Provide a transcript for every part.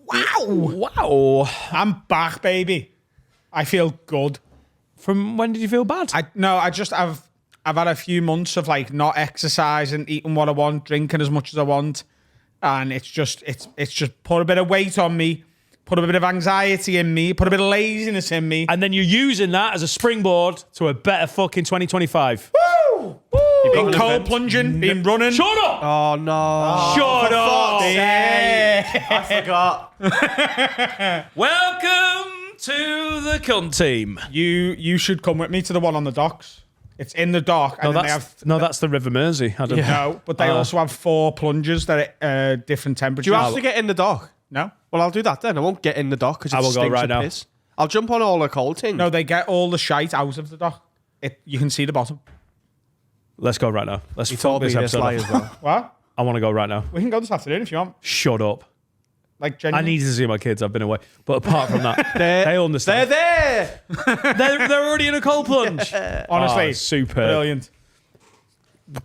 Wow. I'm back, baby. I feel good. From when did you feel bad? I've had a few months of like not exercising, eating what I want, drinking as much as I want, and it's just put a bit of weight on me, put a bit of anxiety in me, put a bit of laziness in me. And then you're using that as a springboard to a better fucking 2025. Woo! Been cold plunging, been running. Shut up! Oh, no. Shut up! Yeah. I forgot. Welcome to the cunt team. You should come with me to the one on the docks. It's in the dock. No, And then they have, that's the River Mersey. I don't know. no, but they also have 4 plunges that are different temperatures. Do you have to get in the dock? No. Well, I'll do that then. I won't get in the dock because I it will go stinks right of now. piss. I'll jump on all the cold thing. No, they get all the shite out of the dock. You can see the bottom. Let's go right now. Let's He fuck told me this this episode lie off. as well. What? I want to go right now. We can go this afternoon if you want. Shut up. Like, I genuinely. need to see my kids. I've been away. But apart from that, they understand. They're there. They're already in a cold plunge. Honestly, Oh, superb. brilliant.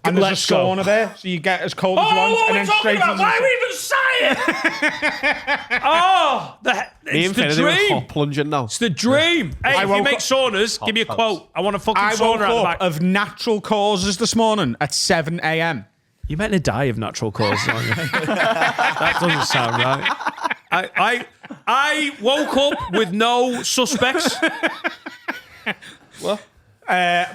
And there's Let's a go. sauna there, so you get as cold as you want. what and are we then talking straight about? into Why the- are we even saying? Oh, Me it's and the Finny are dream. hot plunging now. It's the dream. Hey, if you woke make up- saunas, give me a tubs. quote. I want a fucking I woke sauna out the up back. of natural causes this morning at 7 a.m. You're meant to die of natural causes, aren't you? That doesn't sound right. I woke up with no suspects.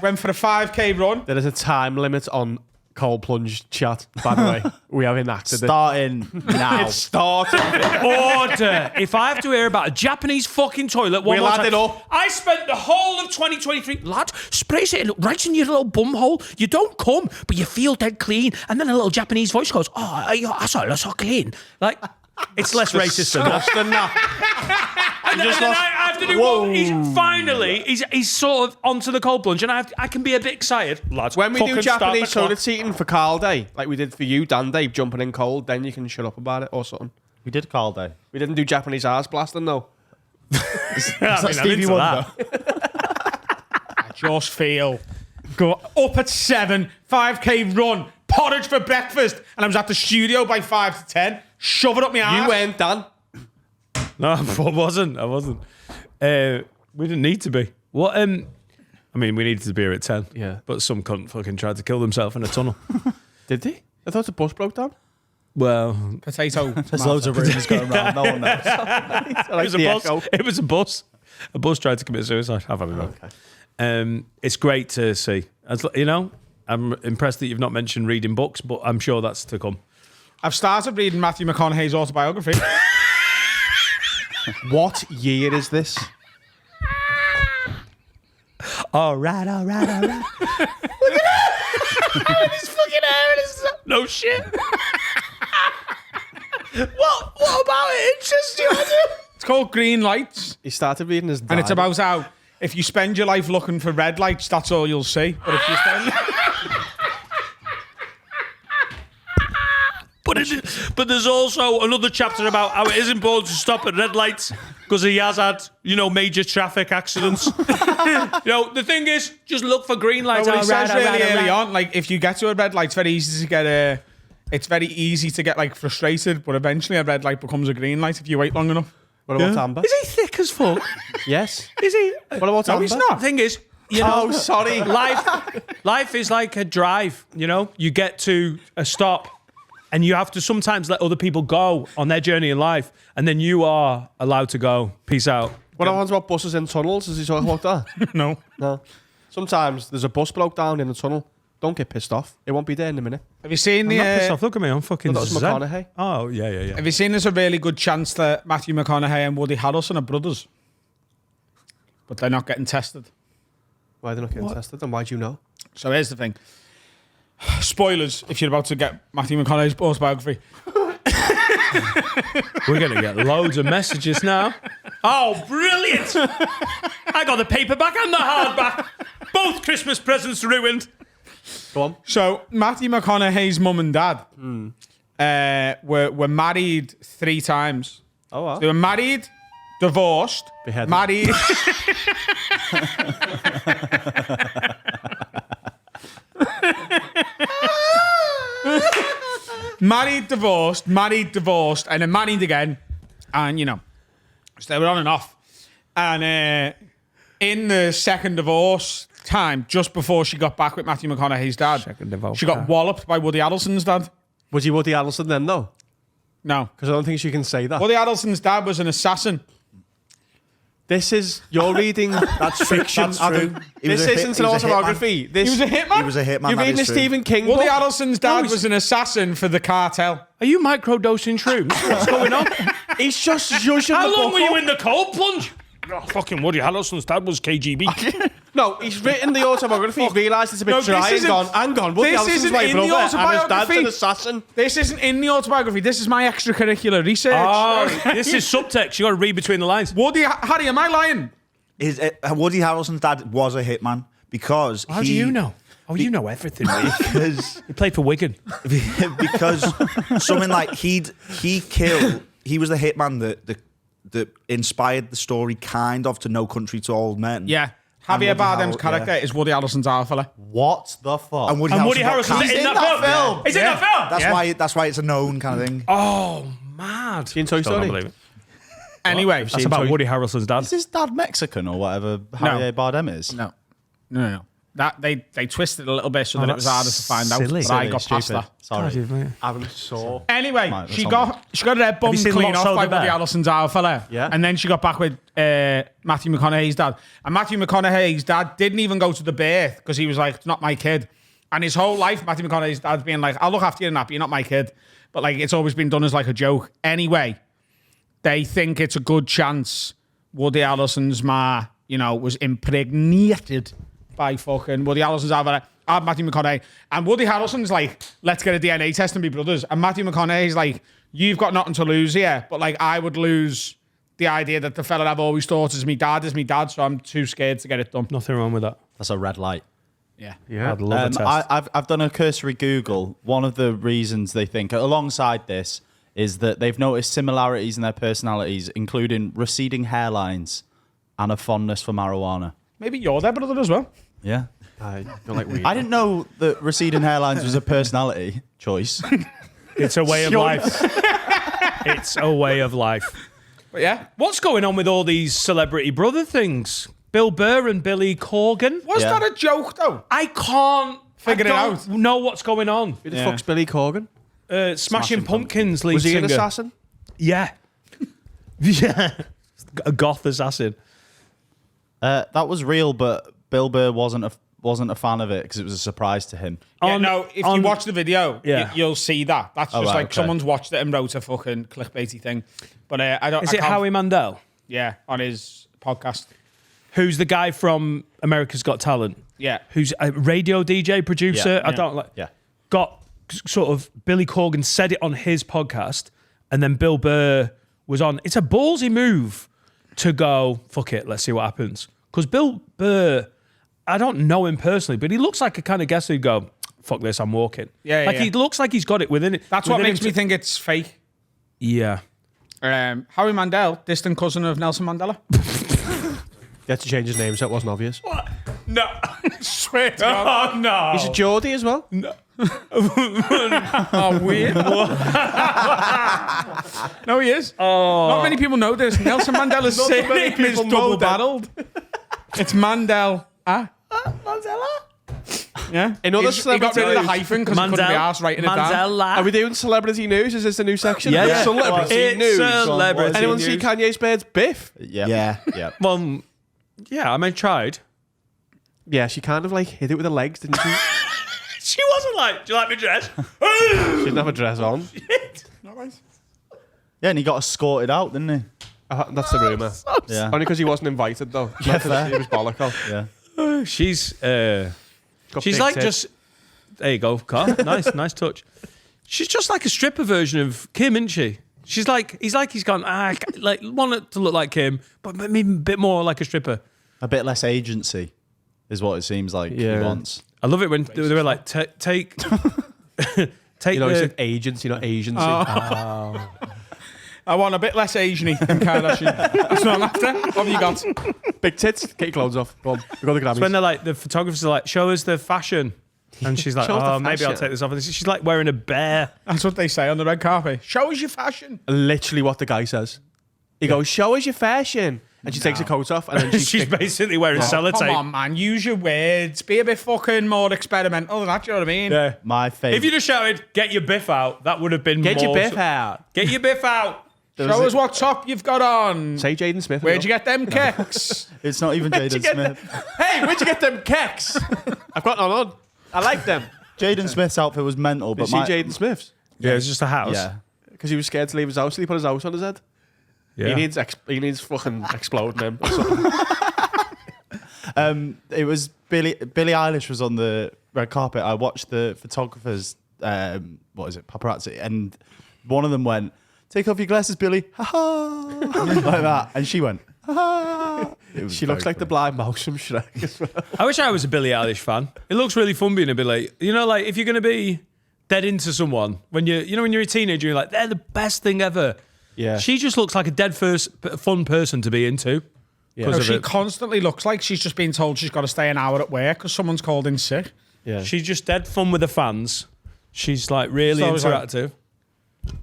Went for a 5K run. There is a time limit on cold plunge chat, by the way. We have enacted Starting now. it. It's starting. Order. If I have to hear about a Japanese fucking toilet one We'll more add time, it up. I spent the whole of 2023, lad, sprays it right in your little bum hole. You don't come, but you feel dead clean. And then a little Japanese voice goes, "Oh, your asshole is so clean." Like, it's less racist than that. Disgusting, that. And then I have to do one. He's sort of onto the cold plunge, and I can be a bit excited, lads. When we do fucking start the Japanese clock. toilet seating for Carl Day, like we did for you, Dan Day, jumping in cold, then you can shut up about it or something. We did Carl Day. We didn't do Japanese ass blasting though. Is that Stevie into Wonder? I just feel go up at 7, 5K run, porridge for breakfast, and I was at the studio by 5 to 10. Shove it up my ass. You went, Dan. No, I wasn't. We didn't need to be. What? I mean, we needed to be here at 10. Yeah. But some cunt fucking tried to kill themselves in a tunnel. Did he? I thought the bus broke down. Well, Potato. There's loads of rumours going around. No one knows. it was a bus. It was a bus. A bus tried to commit suicide. I've had enough. Okay. It's great to see. As you know, I'm impressed that you've not mentioned reading books, but I'm sure that's to come. I've started reading Matthew McConaughey's autobiography. What year is this? All right. Look at that! His fucking hair and his... No shit. What about it interests you? It's called Green Lights, He started reading his and it's diary. about how if you spend your life looking for red lights, that's all you'll see. But if you spend... But there's also another chapter about how it is important to stop at red lights because he has had, major traffic accidents. The thing is, just look for green lights. Well, he All right, says all really right, all early right. on, like if you get to a red light, it's very easy to get it's very easy to get like frustrated, but eventually a red light becomes a green light if you wait long enough. What about Amber? Is he thick as fuck? Yes. Is he? What about No, Amber? he's not. The thing is, know, Oh, sorry. life is like a drive, You get to a stop and you have to sometimes let other people go on their journey in life and then you are allowed to go. Peace out. What about buses in tunnels? Is he talking about that? No. No. Sometimes there's a bus broke down in a tunnel. Don't get pissed off. It won't be there in a minute. Have you seen I'm not pissed the? off. Look at me. I'm fucking That's zen. McConaughey. Oh, yeah. Have you seen there's a really good chance that Matthew McConaughey and Woody Harrelson are brothers, but they're not getting tested. Why are they not getting tested? And why do you know? So here's the thing. Spoilers if you're about to get Matthew McConaughey's autobiography. We're going to get loads of messages now. Oh, brilliant. I got the paperback and the hardback. Both Christmas presents ruined. Go on. So Matthew McConaughey's mum and dad were married 3 times. Oh, wow. They were married, divorced, Beheaded. married. married, divorced, and then married again. And, you know, so they were on and off. And in the second divorce time, just before she got back with Matthew McConaughey's dad, Second divorce she got time. walloped by Woody Harrelson's dad. Was he Woody Harrelson then, though? No. Because I don't think she can say that. Woody Harrelson's dad was an assassin. This is, you're reading That's fiction, That's Adam. true. He was This a hit- isn't he an was a hitman. autobiography. This, He was a hitman? He was a hitman. You're that reading a is true. Stephen King Woody book? Harrelson's dad was an assassin for the cartel. Are you microdosing shrooms? What's going on? He's just zhuzhing How the long book were you up. in the cold plunge? Oh, fucking Woody Harrelson's dad was KGB. No, he's written the autobiography. He's realised it's a bit No, this dry and isn't- gone, hang on, Woody this Harrelson's isn't my in the brother and his dad's autobiography. an assassin. This isn't in the autobiography. This is my extracurricular research. Oh, this is subtext. You got to read between the lines. Harry, am I lying? Woody Harrelson's dad was a hitman because How do you know? Oh, you know everything. mate. Because You played for Wigan. because something like he was the hitman that inspired the story kind of to No Country to Old Men. Yeah. And Javier Woody Bardem's Harrel- character is Woody Harrelson's our fella. What the fuck? And Woody Harrelson's got cast. in that film. He's in that film. That's why it's a known kind of thing. Oh, mad. In Toy Still don't Story? believe it. Anyway. That's about Woody Harrelson's dad. Is his dad Mexican or whatever Javier Bardem is? No. That they twisted it a little bit so that it was harder to find out. silly. But I got past Stupid. that. Sorry. I'm so... Anyway, Right, she that's got her bum you seen clean Lost off Soul by the Bear? Woody Harrelson's our fella. Yeah. And then she got back with Matthew McConaughey's dad. And Matthew McConaughey's dad didn't even go to the birth because he was like, it's not my kid. And his whole life, Matthew McConaughey's dad's been like, I'll look after you and that, but you're not my kid. But like, it's always been done as like a joke. Anyway, they think it's a good chance Woody Harrelson's ma, was impregnated by fucking Woody Harrelson's father, Matthew McConaughey. And Woody Harrelson's like, let's get a DNA test and be brothers. And Matthew McConaughey's like, you've got nothing to lose here. But like, I would lose the idea that the fella I've always thought is me dad, so I'm too scared to get it done. Nothing wrong with that. That's a red light. Yeah. Yeah. I'd love a test. I've done a cursory Google. One of the reasons they think, alongside this, is that they've noticed similarities in their personalities, including receding hairlines and a fondness for marijuana. Maybe you're their brother as well. Yeah. You're like weird. I didn't know that receding hairlines was a personality choice. It's a way of life. It's a way of life. But yeah. What's going on with all these celebrity brother things? Bill Burr and Billy Corgan? Was Yeah. that a joke though? I can't Figure it I don't out. know what's going on. Who the fuck's Billy Corgan? Smashing Pumpkins lead Was he singer. an assassin? Yeah. Yeah. A goth assassin. That was real, but Bill Burr wasn't a fan of it because it was a surprise to him. Yeah, On- no, if on- you watch the video, Yeah. you'll see that. That's just right, like okay. someone's watched it and wrote a fucking clickbaity thing. But I don't. Is I it can't- Howie Mandel? Yeah, on his podcast. Who's the guy from America's Got Talent? Yeah. Who's a radio DJ producer? Yeah. I don't like. Yeah. Got sort of Billy Corgan said it on his podcast, and then Bill Burr was on. It's a ballsy move to go, fuck it, let's see what happens. Because Bill Burr, I don't know him personally, but he looks like a kind of guest who'd go, fuck this, I'm walking. Yeah, like yeah. he looks like he's got it within it. That's what within makes him me to- think it's fake. Yeah. Howie Mandel, distant cousin of Nelson Mandela. He had to change his name so it wasn't obvious. No. Swear to God. Oh, no. He's a Geordie as well. Oh, weird. No, he is. Not many people know this. Nelson Mandela's surname is people know double that. barreled. It's Mandel. Mandela? Yeah. In other he got rid of the celebrities- hyphen because he couldn't be arsed writing it down. Are we doing celebrity news? Is this a new section? Yeah, yeah. Celebrity It's news. celebrity Anyone news. see Kanye's Bird's Biff? Yeah. Well, yeah, I mean, tried. Yeah, she kind of like hit it with her legs, didn't she? She wasn't like, do you like my dress? She didn't have a dress on. Yeah, and he got escorted out, didn't he? That's the rumour. Yeah. Only because he wasn't invited, though. Yeah, Not 'cause fair. he was bollock. Yeah. She's Got she's big like tits. just there you go, Carl. Nice touch. She's just like a stripper version of Kim, isn't she? He's gone, like want it to look like Kim, but maybe a bit more like a stripper. A bit less agency is what it seems like he Yeah. wants. I love it when they were like, take take You know, he the, said agency, not agency. I want a bit less Asian-y than Kardashian. That's what I'm after. What have you got? Big tits. Get your clothes off. Boom. We got the Grammys. when they're like, the photographers are like, show us the fashion. And she's like, Show the oh, maybe I'll fashion. take this off. And she's like wearing a bear. That's what they say on the red carpet. Show us your fashion. Literally what the guy says. He goes, show us your fashion. And she takes her coat off and then She's basically wearing sellotape. Come on, man. Use your words. Be a bit fucking more experimental than that. Do you know what I mean? Yeah. My favorite. If you'd have shouted, get your biff out, that would have been Get your more biff out. Get your biff out. Show us what top you've got on. Say Jaden Smith. Where'd you get them kicks? It's not even Where'd you Jaden get Smith. Hey, where'd you get them kecks? I've got none on. I like them. Jaden Smith's outfit was mental, Did but you see Jaden Smith's? Yeah, it's just a house. yeah. Because he was scared to leave his house, so he put his house on his head. Yeah. He needs fucking exploding him. Or something. It was Billie Eilish was on the red carpet. I watched the photographers, paparazzi, and one of them went, "Take off your glasses, Billie," ha ha, like that, and she went, ha ha. She looks like the blind mouse from Shrek as well. I wish I was a Billie Eilish fan. It looks really fun being a Billie. You know, like if you're going to be dead into someone, when you're a teenager, you're like, they're the best thing ever. Yeah. She just looks like a dead fun person to be into. Yeah. No, Of she it. constantly looks like she's just been told she's got to stay an hour at work because someone's called in sick. Yeah. She's just dead fun with the fans. She's like really So it's like- interactive.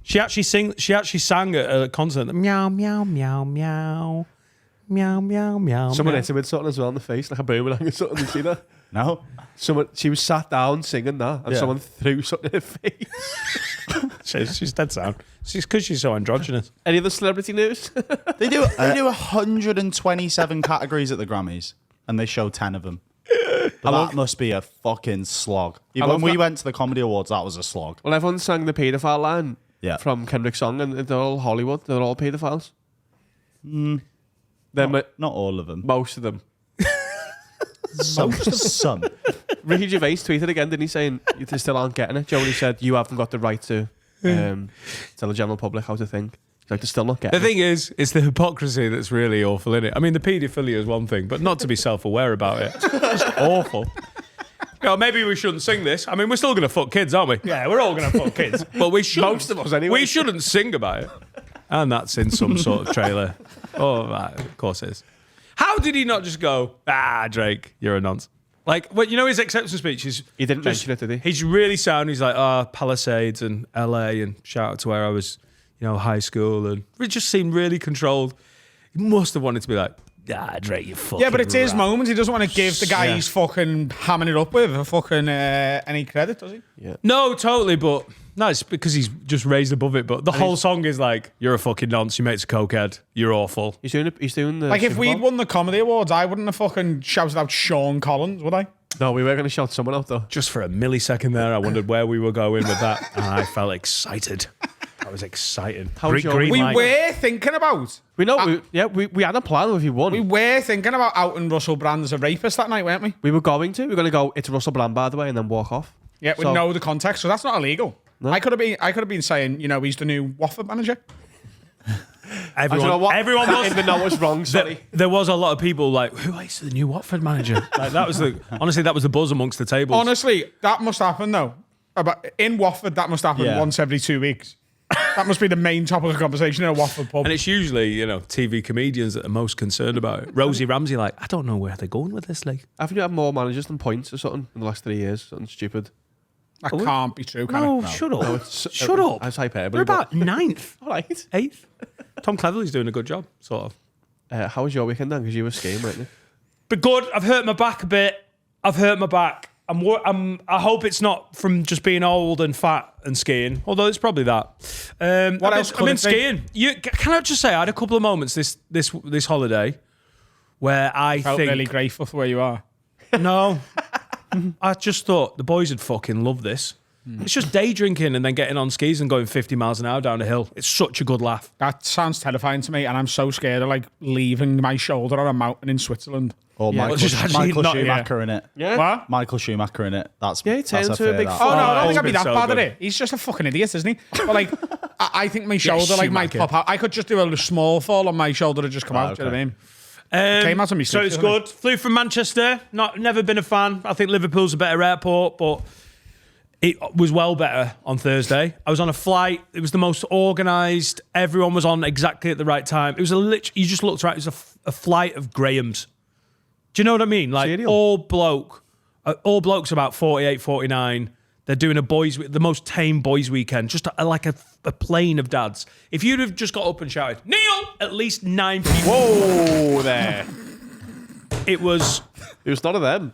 She actually sang at a concert. Meow meow meow meow meow meow meow. Someone meow. hit her with something as well in the face, like a boomerang or something. You see that? No. She was sat down singing that, and Yeah. someone threw something in her face. She's dead sound. It's because she's so androgynous. Any other celebrity news? They do 127 categories at the Grammys, and they show 10 of them. But that must be a fucking slog. Even love when we that- went to the Comedy Awards, that was a slog. Well, everyone sang the paedophile line Yeah. from Kendrick's song, and they're all Hollywood. They're all paedophiles. They're Not all of them. most of them. Some. Ricky Gervais tweeted again, didn't he, saying they still aren't getting it? Jody said, you haven't got the right to tell the general public how to think. He's like, they're still not The getting it. thing is, it's the hypocrisy that's really awful, isn't it? I mean, the paedophilia is one thing, but not to be self-aware about it. It's just awful. You know, maybe we shouldn't sing this. I mean, we're still going to fuck kids, aren't we? Yeah, we're all going to fuck kids. But we shouldn't. Most of us anyway. We shouldn't sing about it. And that's in some sort of trailer. Oh, right, of course it is. How did he not just go, Drake, you're a nonce? Like, well, you know his acceptance speech is... He didn't mention it, did he? He's really sound. He's like, Palisades and LA and shout out to where I was, high school. And it just seemed really controlled. He must have wanted to be like, Drake, you fucking Yeah, but it's his rat." moment. He doesn't want to give the guy Yeah. he's fucking hamming it up with a fucking any credit, does he? No, totally, but no, it's because he's just raised above it. But the whole song is like, you're a fucking nonce, your mate's a cokehead, you're awful. He's doing the Like if Super we'd Bowl. won the Comedy Awards, I wouldn't have fucking shouted out Sean Collins, would I? No, we were going to shout someone out, though. Just for a millisecond there, I wondered where we were going with that, and I felt excited. I was excited. How was your- Green We light. were thinking about. We know, we had a plan if he won. We were thinking about outing Russell Brand as a rapist that night, weren't we? We were going to go, it's Russell Brand, by the way, and then walk off. Yeah, we So- know the context, so that's not illegal. No. I could have been saying, he's the new Watford manager. Everyone That was. even know was wrong, sorry. There was a lot of people like, who is the new Watford manager? Like that was honestly, that was the buzz amongst the tables. Honestly, that must happen though. In Watford, that must happen Yeah. once every 2 weeks. That must be the main topic of conversation in a Watford pub. And it's usually, TV comedians that are most concerned about it. Rosie Ramsey, like, I don't know where they're going with this. Like, Haven't you had more managers than points or something in the last 3 years? Something stupid. That can't be true, can no, it? shut up. it's- Shut up. That's hyperbole. We're about ninth, All right. 8th. Tom Cleverley's doing a good job, sort of. How was your weekend then? Because you were skiing, weren't you? But good. I've hurt my back a bit. I hope it's not from just being old and fat and skiing, although it's probably that. What else I've could been it be? skiing. Can I just say, I had a couple of moments this holiday where I Felt think really grateful for where you are. no, I just thought the boys would fucking love this. It's just day drinking and then getting on skis and going 50 miles an hour down a hill. It's such a good laugh. That sounds terrifying to me, and I'm so scared of leaving my shoulder on a mountain in Switzerland. Or Yeah. Michael, Which is actually Michael not- Schumacher in it. Yeah. What? Michael Schumacher in it. That's Yeah, he turned that's into a fair, big that. Oh no, I don't it's think I'd be been that so bad good. at it. He's just a fucking idiot, isn't he? But I think my shoulder might Schumacher. pop out. I could just do a small fall on my shoulder to just come out. Do you know what I mean? Came out on me So six, it's didn't it? good. Flew from Manchester. Never been a fan. I think Liverpool's a better airport, but it was well better on Thursday. I was on a flight. It was the most organised. Everyone was on exactly at the right time. It was you just looked right. It was a flight of Grahams. Do you know what I mean? Like Cereal. all bloke. all blokes about 48, 49. They're doing the most tame boys weekend, just like a plane of dads. If you'd have just got up and shouted, Neil, at least 9 people. Whoa there. It was None of them.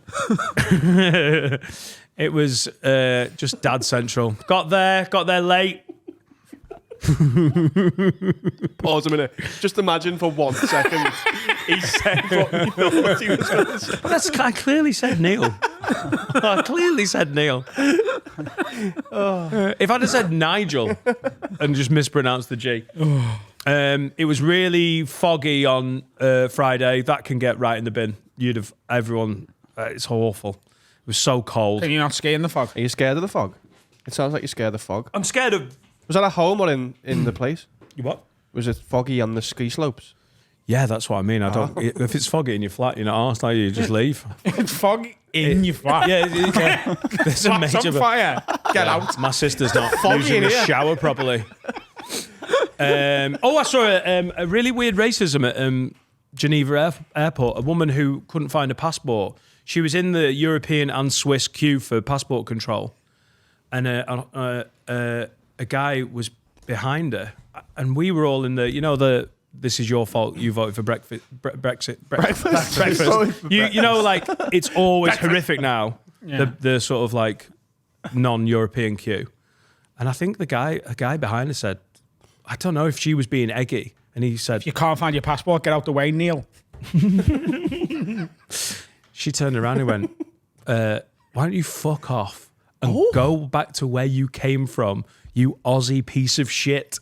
it was just dad central. Got there late. Pause a minute. Just imagine for 1 second he said what he thought he was going to say. I clearly said Neil. I clearly said Neil. If I'd have said Nigel and just mispronounced the G. It was really foggy on Friday. That can get right in the bin. You'd have everyone. It's awful. It was so cold. Can you not ski in the fog? Are you scared of the fog? It sounds like you're scared of the fog. I'm scared of. Was that at home or in the place? You what? Was it foggy on the ski slopes? Yeah, that's what I mean. I don't. If it's foggy in your flat, you're not arsed, like you just leave. It's foggy in your flat. Yeah, there's a Flat's major on fire. Get out. My sister's not Foggy using in the here. shower properly. I saw a really weird racism at Geneva Airport. A woman who couldn't find a passport. She was in the European and Swiss queue for passport control, and a guy was behind her, and we were all in the this is your fault. You voted for Brexit. Breakfast. You know, like it's always horrific now. Yeah. The sort of like non-European queue, and I think a guy behind her said, I don't know if she was being eggy, and he said, If you can't find your passport, get out the way, Neil. She turned around and went, why don't you fuck off and go back to where you came from, you Aussie piece of shit.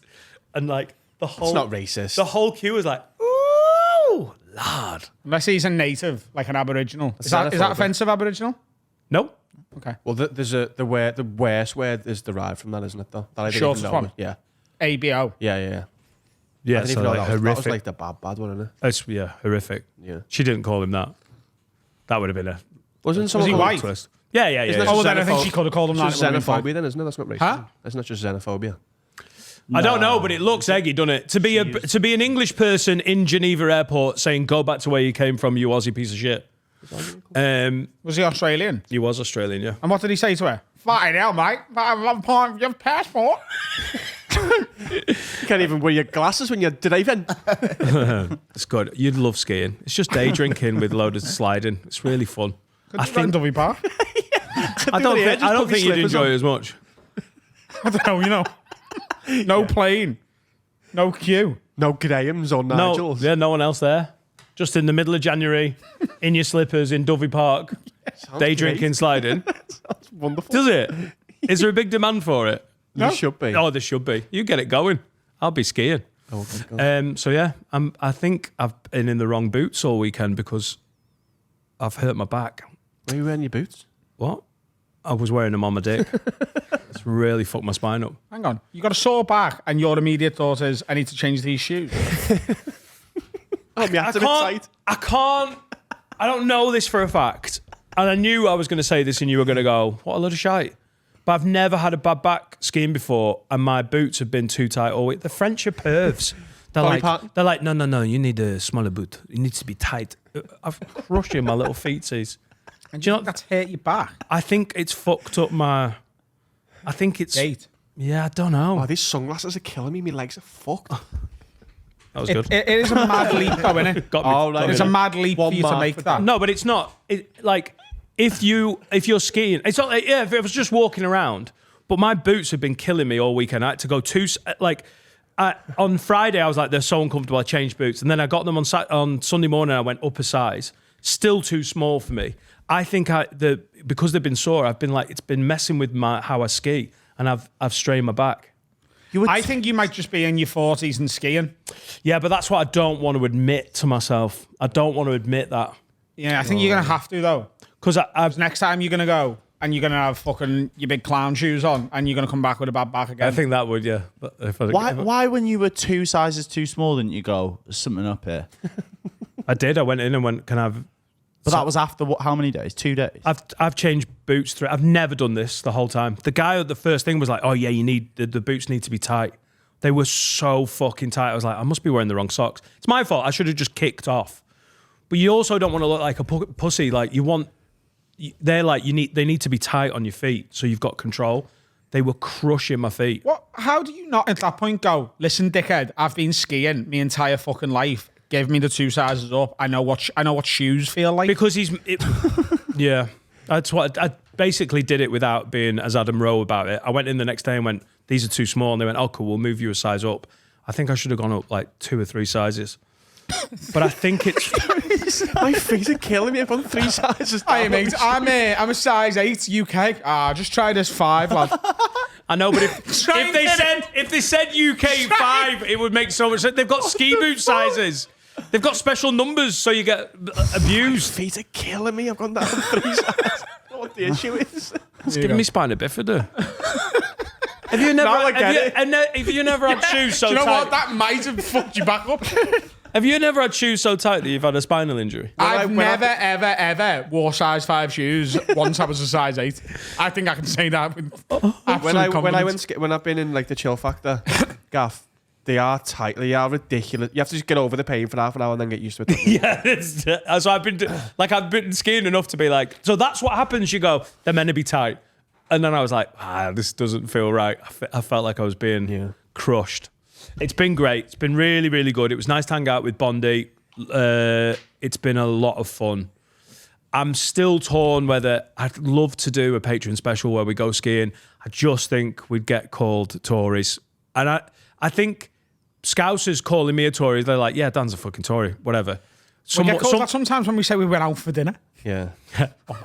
And like the whole... It's not racist. The whole queue was like, ooh, lad. Unless he's a native, like an Aboriginal. Is that xenophobic. offensive, Aboriginal? Nope. Okay. Well, there's the worst word is derived from that, isn't it? Though that I didn't Shortest even know. one? Yeah, ABO. yeah. Yeah, I didn't so even know like that was horrific. like the bad one, isn't it? It's horrific. Yeah. She didn't call him that. That would have been a Wasn't someone he called- white? twist. Yeah. Isn't that Oh, just then I think xenophobe? she could have called him It's that. just xenophobia then, isn't it? That's not racist. Huh? That's not just xenophobia. I don't know, but it looks eggy, doesn't it? To be an English person in Geneva Airport saying, "Go back to where you came from, you Aussie piece of shit." Was he Australian? He was Australian, yeah. And what did he say to her? Fine hell, mate. I'm part of your passport. You can't even wear your glasses when you're driving. It's good. You'd love skiing. It's just day drinking with loaded sliding. It's really fun. I think. Dovey Park. I don't think you'd enjoy it as much. I don't know, you know. No plane. No queue. No Grahams or No, Nigels. yeah, no one else there. Just in the middle of January, in your slippers in Dovey Park, day drinking, sliding. That's wonderful. Does it? Is there a big demand for it? There should be. Oh, there should be. You get it going. I'll be skiing. Oh, my God. So yeah, I think I've been in the wrong boots all weekend because I've hurt my back. Are you wearing your boots? What? I was wearing them on my dick. It's really fucked my spine up. Hang on. You got a sore back and your immediate thought is, I need to change these shoes. Oh, my I can't. I don't know this for a fact. And I knew I was going to say this and you were going to go, what a load of shite. But I've never had a bad back skiing before and my boots have been too tight all week. The French are pervs. They're like, no, you need a smaller boot. It needs to be tight. I've crushed you in my little feetsies. And Do you know- that's hurt your back? I think it's fucked up my... I think it's... Gate. Yeah, I don't know. Oh, these sunglasses are killing me. My legs are fucked. That was good. It is a mad leap, though, isn't it? Got me. Oh, right. It's a mad leap One for you to mark make for that. No, but it's not. Like if you're skiing, it's not like, yeah. If it was just walking around, but my boots have been killing me all weekend. I had to go on Friday. I was like, they're so uncomfortable. I changed boots, and then I got them on Sunday morning. I went up a size, still too small for me. I think because they've been sore, I've been like it's been messing with how I ski, and I've strained my back. I think you might just be in your 40s and skiing. Yeah, but that's what I don't want to admit to myself. I don't want to admit that Yeah, I think you're going to have to, though. because I've Next time you're going to go and you're going to have fucking your big clown shoes on and you're going to come back with a bad back again. I think that would, yeah. But Why when you were 2 sizes too small didn't you go, there's something up here? I did. I went in and went, can I have... But that was after how many days? 2 days? I've changed boots through. I've never done this the whole time. The guy at the first thing was like, "Oh yeah, you need the boots need to be tight." They were so fucking tight. I was like, I must be wearing the wrong socks. It's my fault. I should have just kicked off. But you also don't want to look like a pussy. Like you want they're like they need to be tight on your feet so you've got control. They were crushing my feet. What? How do you not at that point go, listen, dickhead, I've been skiing my entire fucking life. Give me the 2 sizes up. I know what shoes feel like. Because yeah, that's what I basically did it without being as Adam Rowe about it. I went in the next day and went, these are too small, and they went, oh cool, we'll move you a size up. I think I should have gone up like 2 or 3 sizes, but I think it's My feet are killing me. I've gone 3 sizes down. Hey mate, I'm a size 8 UK. Just try this 5, lad. I know, but if they said UK 5, it would make so much sense. They've got ski boot sizes. They've got special numbers, so you get abused. Feet are killing me. I've gone down 3 sizes. I don't know what the issue is. It's giving me spina bifida. Have you never had shoes so Do you know tight? what? That might have fucked you back up. Have you never had shoes so tight that you've had a spinal injury? I've never, ever wore size 5 shoes once I was a size 8. I think I can say that with When I've been in like the chill factor, gaff, they are tight. They are ridiculous. You have to just get over the pain for half an hour and then get used to it. Yeah, so I've been skiing enough to be like, so that's what happens. You go, they're meant to be tight, and then I was like, this doesn't feel right. I felt like I was being crushed. It's been great. It's been really, really good. It was nice to hang out with Bondi. It's been a lot of fun. I'm still torn whether I'd love to do a Patreon special where we go skiing. I just think we'd get called Tories. And I think Scousers calling me a Tory, they're like, yeah, Dan's a fucking Tory, whatever. we get called that sometimes when we say we went out for dinner. Yeah.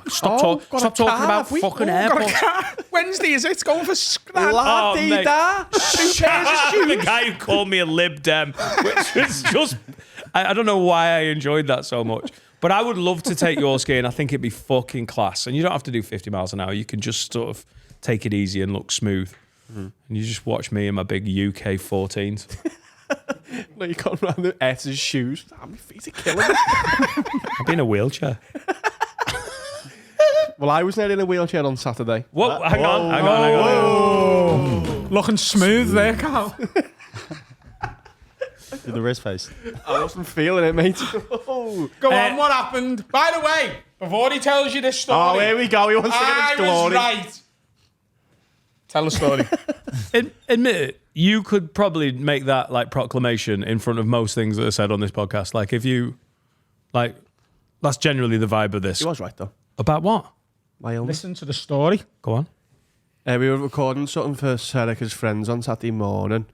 Stop talking about fucking airports. Wednesday, is it? Going for scrap. La-dee-da. The guy who called me a Lib Dem, which was just... I don't know why I enjoyed that so much. But I would love to take your skiing. I think it'd be fucking class. And you don't have to do 50 miles an hour. You can just sort of take it easy and look smooth. And you just watch me in my big UK 14s. No, you can't run the S's shoes. My feet are killing me. I'll be in a wheelchair. Well, I was nearly in a wheelchair on Saturday. Whoa, hang on. Looking smooth there, Carl. With the wrist face. I wasn't feeling it, mate. Go on, what happened? By the way, before he tells you this story... Oh, here we go. He wants to get I his glory. was right. Tell the story. Admit it, you could probably make that like proclamation in front of most things that are said on this podcast. Like if you... Like, that's generally the vibe of this. He was right, though. About what? My illness. Listen to the story. Go on. We were recording something for Serica's friends on Saturday morning.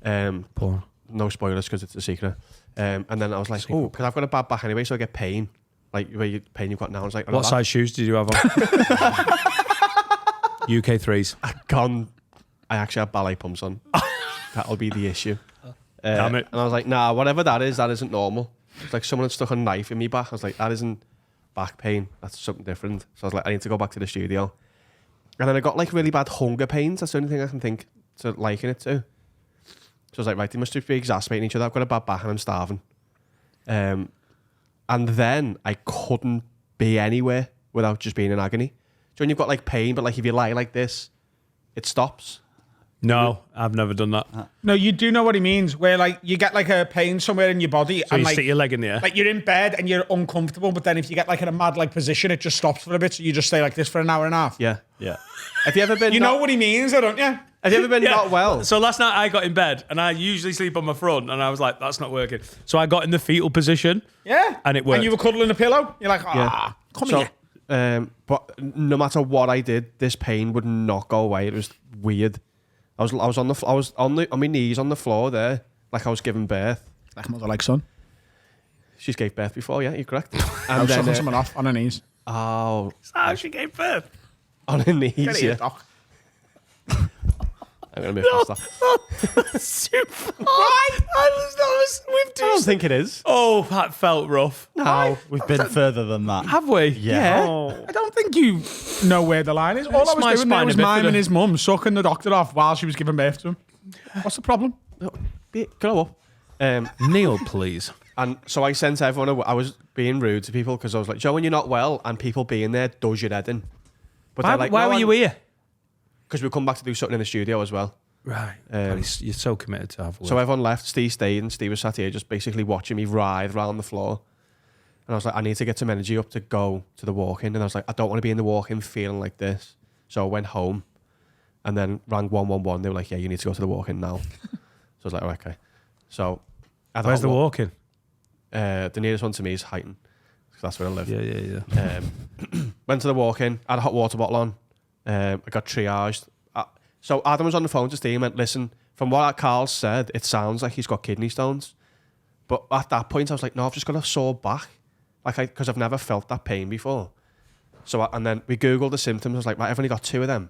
Porn. No spoilers because it's a secret. And then I was like, because I've got a bad back anyway, so I get pain. Like where you pain you've got now. I was like, What size shoes did you have on? UK 3s. I actually have ballet pumps on. That'll be the issue. Damn it. And I was like, nah, whatever that isn't normal. It's like someone had stuck a knife in me back. I was like, that isn't back pain. That's something different. So I was like, I need to go back to the studio. And then I got like really bad hunger pains. That's the only thing I can think to liken it to. So I was like, right, they must be exacerbating each other. I've got a bad back and I'm starving. And then I couldn't be anywhere without just being in agony. So when you've got like pain, but like if you lie like this, it stops. No, I've never done that. No, you do know what he means, where like you get like a pain somewhere in your body, So and you like, stick your leg in the air. like you're in bed and you're uncomfortable, but then if you get like in a mad like position, it just stops for a bit, so you just stay like this for an hour and a half. Yeah. Yeah. Have you ever been... You know what he means, though, don't you? Have you ever been not well? So last night I got in bed and I usually sleep on my front and I was like, that's not working. So I got in the fetal position. Yeah. And it worked. And you were cuddling a pillow. You're like, come here. But no matter what I did, this pain would not go away. It was weird. I was on my knees on the floor there, like I was giving birth. Like mother, like son. She's gave birth before, yeah, you're correct. I And was then, sucking someone off on her knees. oh, How she gave birth. on her knees, Get here, yeah. doc. I'm gonna move past that. Super. Why? I don't think it is. Oh, that felt rough. No. We've been further than that. Have we? Yeah. Oh. I don't think you know where the line is. All It's I was my doing there was spina miming bifida. his mum sucking the doctor off while she was giving birth to him. What's the problem? Grow up. Neil, please. And so I sent everyone away. I was being rude to people because I was like, Joe, when you're not well and people being there does your head in. But Why were you here? Because we'll come back to do something in the studio as well. Right. You're so committed to have work. So everyone left. Steve stayed and Steve was sat here just basically watching me writhe around the floor. And I was like, I need to get some energy up to go to the walk-in. And I was like, I don't want to be in the walk-in feeling like this. So I went home and then rang 111. They were like, yeah, you need to go to the walk-in now. So I was like, oh, okay. So Where's the walk-in? The nearest one to me is Highton. That's where I live. Yeah. Went to the walk-in, had a hot water bottle on. I got triaged. So Adam was on the phone to Steve and went, listen, from what Carl said, it sounds like he's got kidney stones. But at that point, I was like, no, I've just got a sore back. Because I've never felt that pain before. So, and then we Googled the symptoms. I was like, right, I've only got 2 of them.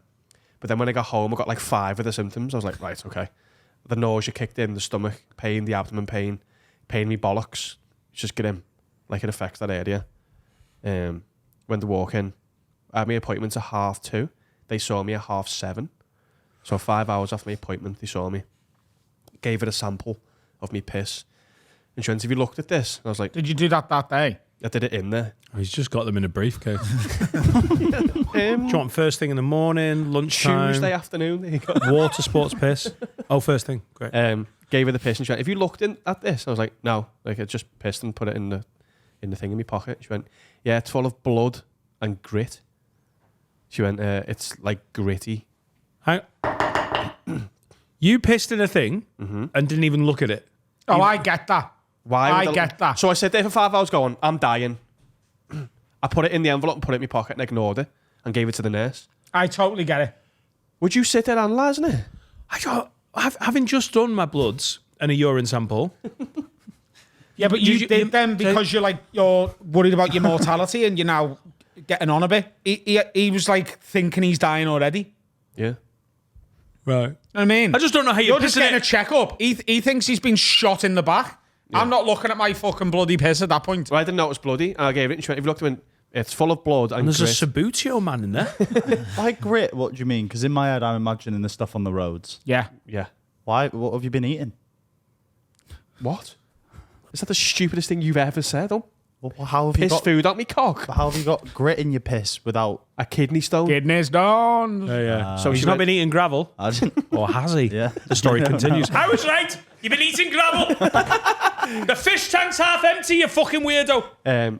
But then when I got home, I got like 5 of the symptoms. I was like, right, okay. The nausea kicked in, the stomach pain, the abdomen pain me bollocks. It's just getting, like, it affects that area. Went to walk in. I had my appointment at 2:30. They saw me at 7:30. So 5 hours after my appointment, they saw me. Gave it a sample of me piss. And she went, have you looked at this? And I was like, Did you do that day? I did it in there. He's just got them in a briefcase. Do you want first thing in the morning, lunchtime? Tuesday afternoon. There you go. Water sports piss. Oh, first thing. Great. Gave her the piss and she went, have you looked at this? I was like, no. Like, I just pissed and put it in the thing in my pocket. She went, yeah, it's full of blood and grit. She went, it's like gritty. You pissed in a thing and didn't even look at it. Oh, I get that. Why? I get that. So I sat there for 5 hours going, I'm dying. I put it in the envelope and put it in my pocket and ignored it and gave it to the nurse. I totally get it. Would you sit there analysing it? Having just done my bloods and a urine sample. Yeah, but you did them because you're worried about your mortality and you're now getting on a bit. He was like thinking he's dying already. Yeah. Right. You know what I mean? I just don't know how You're just getting a it. checkup. He thinks he's been shot in the back. Yeah. I'm not looking at my fucking bloody piss at that point. Well, I didn't know it was bloody. And I gave it and she went, if you looked at it, it's full of blood and There's grit. a Sabutio man in there. By grit, what do you mean? Because in my head, I'm imagining the stuff on the roads. Yeah. Yeah. Why? What have you been eating? What? Is that the stupidest thing you've ever said? Oh, Well, how have you piss got food out me cock. How have you got grit in your piss without? A kidney stone. Kidneys done. Yeah. So He's she not went- been eating gravel. I didn't. Or has he? Yeah. The story continues. I was right. You've been eating gravel. The fish tank's half empty, you fucking weirdo.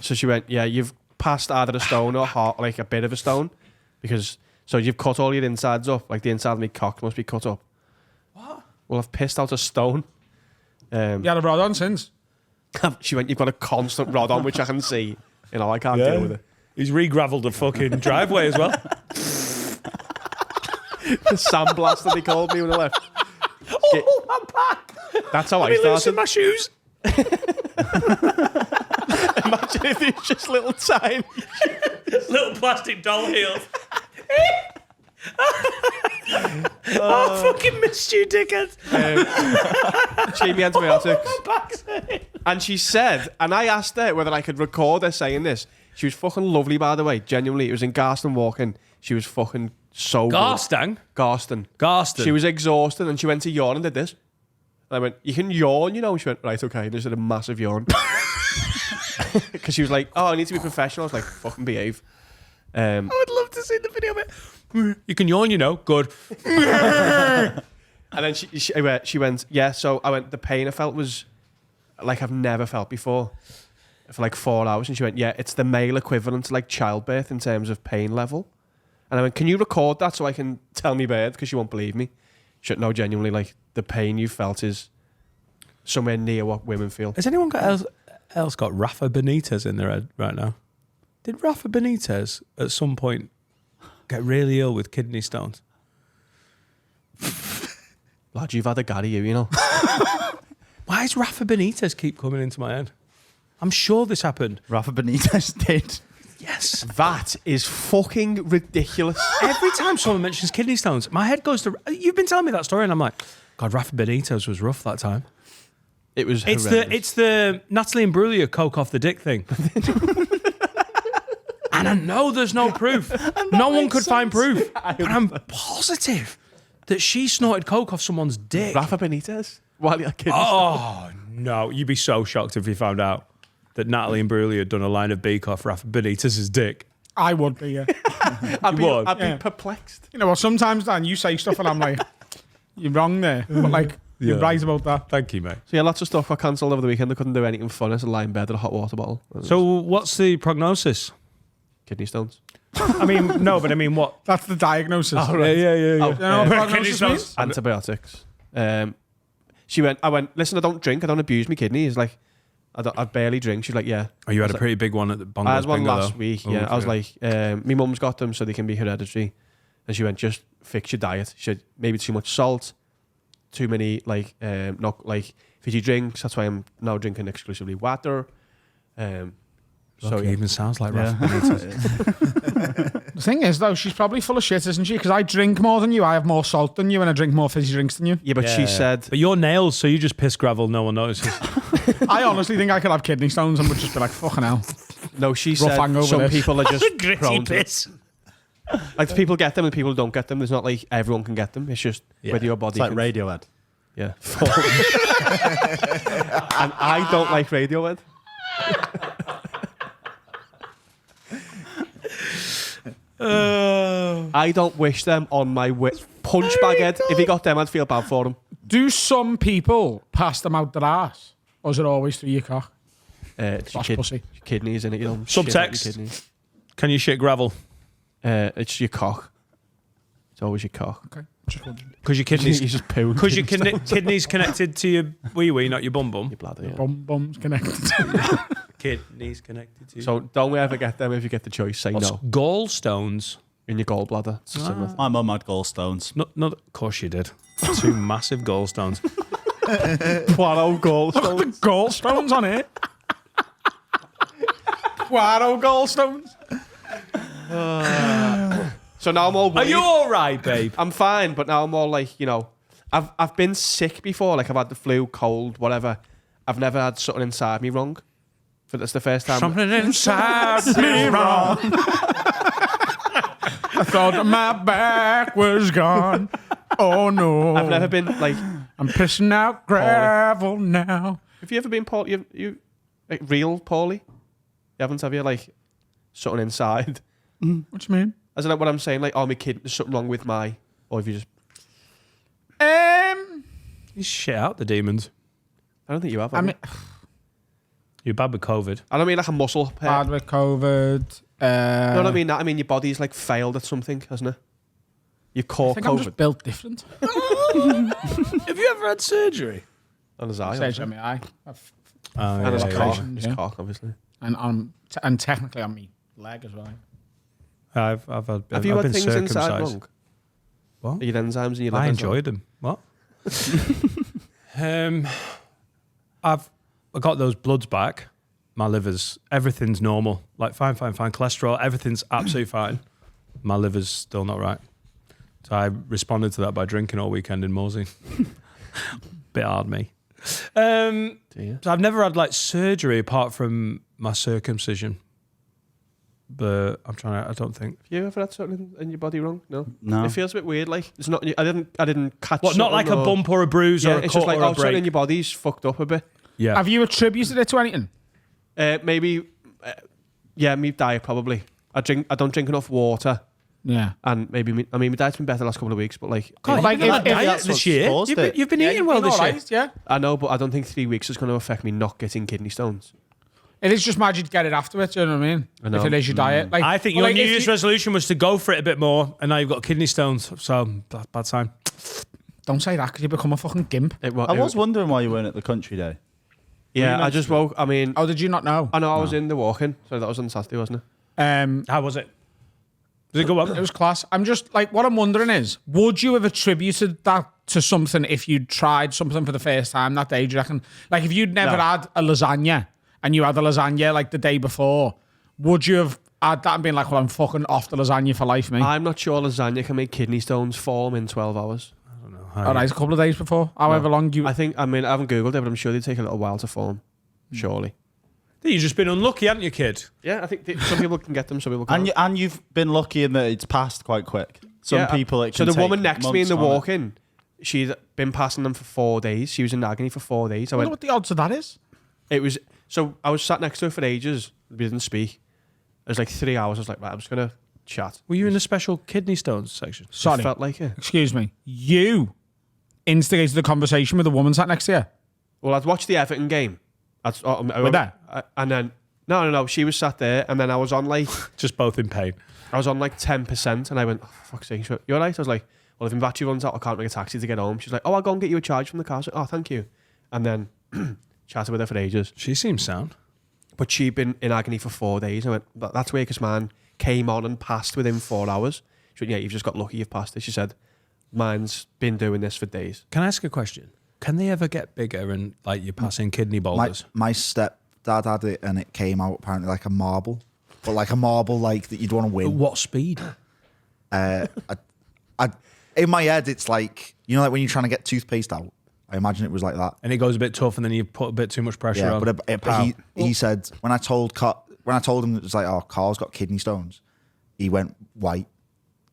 So she went, yeah, you've passed either a stone or like a bit of a stone. So you've cut all your insides up. Like the inside of my cock must be cut up. What? Well, I've pissed out a stone. You had a rod on since. She went, you've got a constant rod on, which I can see. You know, I can't deal with it. He's re-gravelled the fucking driveway as well. The sandblaster, they called me when I left. Oh, my back. That's how I Let me loosen started. my shoes. Imagine if it's just little tiny. Little plastic doll heels. I fucking missed you, dickhead. She gave me antibiotics. My back's hurting. And she said, and I asked her whether I could record her saying this. She was fucking lovely, by the way. Genuinely, it was in Garston walking. She was fucking so good. Garstang? Garston. Garston. She was exhausted and she went to yawn and did this. And I went, you can yawn, you know? And she went, right, okay. And just did a massive yawn. Because she was like, oh, I need to be professional. I was like, fucking behave. I would love to see the video of it. You can yawn, you know. Good. And then she went, yeah. So I went, the pain I felt was like I've never felt before for like 4 hours. And she went, yeah, it's the male equivalent to like childbirth in terms of pain level. And I went, can you record that so I can tell me bird? Because she won't believe me. She went, no, genuinely, like the pain you felt is somewhere near what women feel. Has anyone else got Rafa Benitez in their head right now? Did Rafa Benitez at some point get really ill with kidney stones? Lad, you've had a Gary, you know. Why does Rafa Benitez keep coming into my head? I'm sure this happened. Rafa Benitez did. Yes. That is fucking ridiculous. Every time someone mentions kidney stones, my head goes to... You've been telling me that story and I'm like, God, Rafa Benitez was rough that time. It was It's horrendous. the Natalie Imbruglia coke off the dick thing. And I know there's no proof. No one could find proof. But I'm positive that she snorted coke off someone's dick. Rafa Benitez? While you're kidding. Oh, no. You'd be so shocked if you found out that Natalie Imbruglia had done a line of beak off Rafa Benitez's dick. I would be, yeah. I'd be would. perplexed. You know what? Sometimes, Dan, you say stuff and I'm like, you're wrong there. But like, You're right about that. Thank you, mate. So yeah, lots of stuff got cancelled over the weekend. I couldn't do anything fun. I had to lie in bed with a hot water bottle. So what's the prognosis? Kidney stones. I mean, no, but I mean, what? That's the diagnosis. Yeah. You know what prognosis Kidney stones. means? Antibiotics. I went, listen, I don't drink. I don't abuse my kidneys. Like, I barely drink. She's like, yeah. Oh, you had a pretty big one at the Bongos I had one Bingo, last though. week. Oh, Yeah, I was okay. like, my mum's got them, so they can be hereditary. And she went, just fix your diet. She said, maybe too much salt, too many not like fizzy drinks. That's why I'm now drinking exclusively water. So yeah. it even sounds like Yeah. Rafa Benitez. The thing is, though, she's probably full of shit, isn't she? Because I drink more than you. I have more salt than you, and I drink more fizzy drinks than you. Yeah, but she said, But your nails, so you just piss gravel, no one notices. I honestly think I could have kidney stones and would just be like, fucking hell. no, she Rough said hangover some this. people are just Gritty prone to it. piss. Like, the people get them and people don't get them. There's not like everyone can get them. It's just Yeah. whether your body It's like can. Radiohead. Yeah. And I don't like Radiohead. I don't wish them on my punch bag head. If he got them, I'd feel bad for him. Do some people pass them out their ass? Or is it always through your cock? It's your Slash pussy. kidneys, innit? You don't shit out your Subtext. kidneys. Can you shit gravel? It's your cock. It's always your cock. Okay. Just wondering. Because your kidneys... You just poo. Because your kidneys connected to your wee-wee, not your bum-bum. Your bladder, yeah. Bum's connected. Kidneys connected to you. So don't ever get them if you get the choice. Say What's no. gallstones? In your gallbladder. It's a similar thing. My mum had gallstones. No, of course you did. 2 massive gallstones. Poirot gallstones. Gallstones on it. Poirot gallstones. So now I'm all Are worried. you all right, babe? I'm fine, but now I'm all like, you know, I've been sick before. Like, I've had the flu, cold, whatever. I've never had something inside me wrong. But that's the first time. Something inside me wrong. I thought my back was gone. Oh no. I've never been like. I'm pissing out gravel now. Have you ever been poorly? You like real poorly? You haven't, have you? Like something inside. What you mean? Isn't that what I'm saying? Like, oh, my kid, there's something wrong with my. Or if you just. You shit out the demons. I don't think you have. I have mean, you? You're bad with COVID. I don't mean like a muscle. bad with COVID. No, I don't mean that. I mean your body's like failed at something, hasn't it? Your I core think I'm COVID. just built different. Have you ever had surgery? On his eye. Stage obviously. on my eye. And his yeah, cock. yeah. His cock, obviously. And technically on my leg as well. I've Have you I've had been things inside circumcised. wrong? What? Are your enzymes in your liver? I enjoyed them. What? I got those bloods back. My liver's everything's normal. Like fine. Cholesterol, everything's absolutely fine. My liver's still not right. So I responded to that by drinking all weekend in Morsey. Bit hard, me. So I've never had like surgery apart from my circumcision. But I'm trying to. I don't think. Have you ever had something in your body wrong? No. No. It feels a bit weird. Like it's not. I didn't catch. What? Not like a something or- bump or a bruise Yeah, or a it's cut just like or a something in break. your body's fucked up a bit. Yeah. Have you attributed it to anything? Maybe. Yeah, me diet probably. I don't drink enough water, Yeah. and maybe my diet's been better the last couple of weeks. But like, God, Like, you've been on if- a if diet that's this what's year. caused it. You've been eating well this year. Yeah. I know, but I don't think 3 weeks is going to affect me not getting kidney stones. It is just mad you'd get it afterwards, you know what I mean? I know. If it is your diet. Like, I think well, your like, New if Year's you- resolution was to go for it a bit more, and now you've got kidney stones. So that's bad sign. Don't say that because you become a fucking gimp. It I was wondering why you weren't at the country day. Yeah, I just woke. I mean, Oh, did you not know? I know I was in the walk-in, so that was on Saturday, wasn't it? How was it? Was it good one? It was class. I'm just like, what I'm wondering is, would you have attributed that to something if you'd tried something for the first time that day? Do you reckon? Like, if you'd never No. had a lasagna and you had a lasagna like the day before, would you have had that and been like, well, I'm fucking off the lasagna for life, mate? I'm not sure lasagna can make kidney stones form in 12 hours. All right, a couple of days before, however long you. I mean, I haven't Googled it, but I'm sure they take a little while to form. Surely. You've just been unlucky, haven't you, kid? Yeah, I think some people can get them, some people can't. And you've been lucky in that it's passed quite quick. Some Yeah, people it So can the woman take next to me in months the on it. walk-in, she'd been passing them for 4 days. She was in agony for 4 days. I I wonder went. what the odds of that is. It was so I was sat next to her for ages. We didn't speak. It was like 3 hours. I was like, right, I'm just gonna chat. Were you in the special kidney stones section? Sorry. It felt like it. Excuse me. You instigated the conversation with the woman sat next to you? Well, I'd watched the Everton game. With her? And then no, she was sat there, and then I was on like Just both in pain. 10%, and I went, oh, for fuck's sake, you alright? I was like, well, if Mbachi runs out, I can't make a taxi to get home. She's like, oh, I'll go and get you a charge from the car. I was like, oh, thank you. And then chatted with her for ages. She seems sound. But she'd been in agony for 4 days. I went, that's weird, because man came on and passed within 4 hours. She went, yeah, you've just got lucky you've passed it. She said, mine's been doing this for days. Can I ask a question? Can they ever get bigger and like you're passing kidney boulders? My stepdad had it, and it came out apparently like a marble, but like a marble like that you'd want to At win. what speed? In my head, it's like, you know, like when you're trying to get toothpaste out. I imagine it was like that. And it goes a bit tough, and then you put a bit too much pressure Yeah, on. but he said when I told him it was like, oh, Carl's got kidney stones, he went white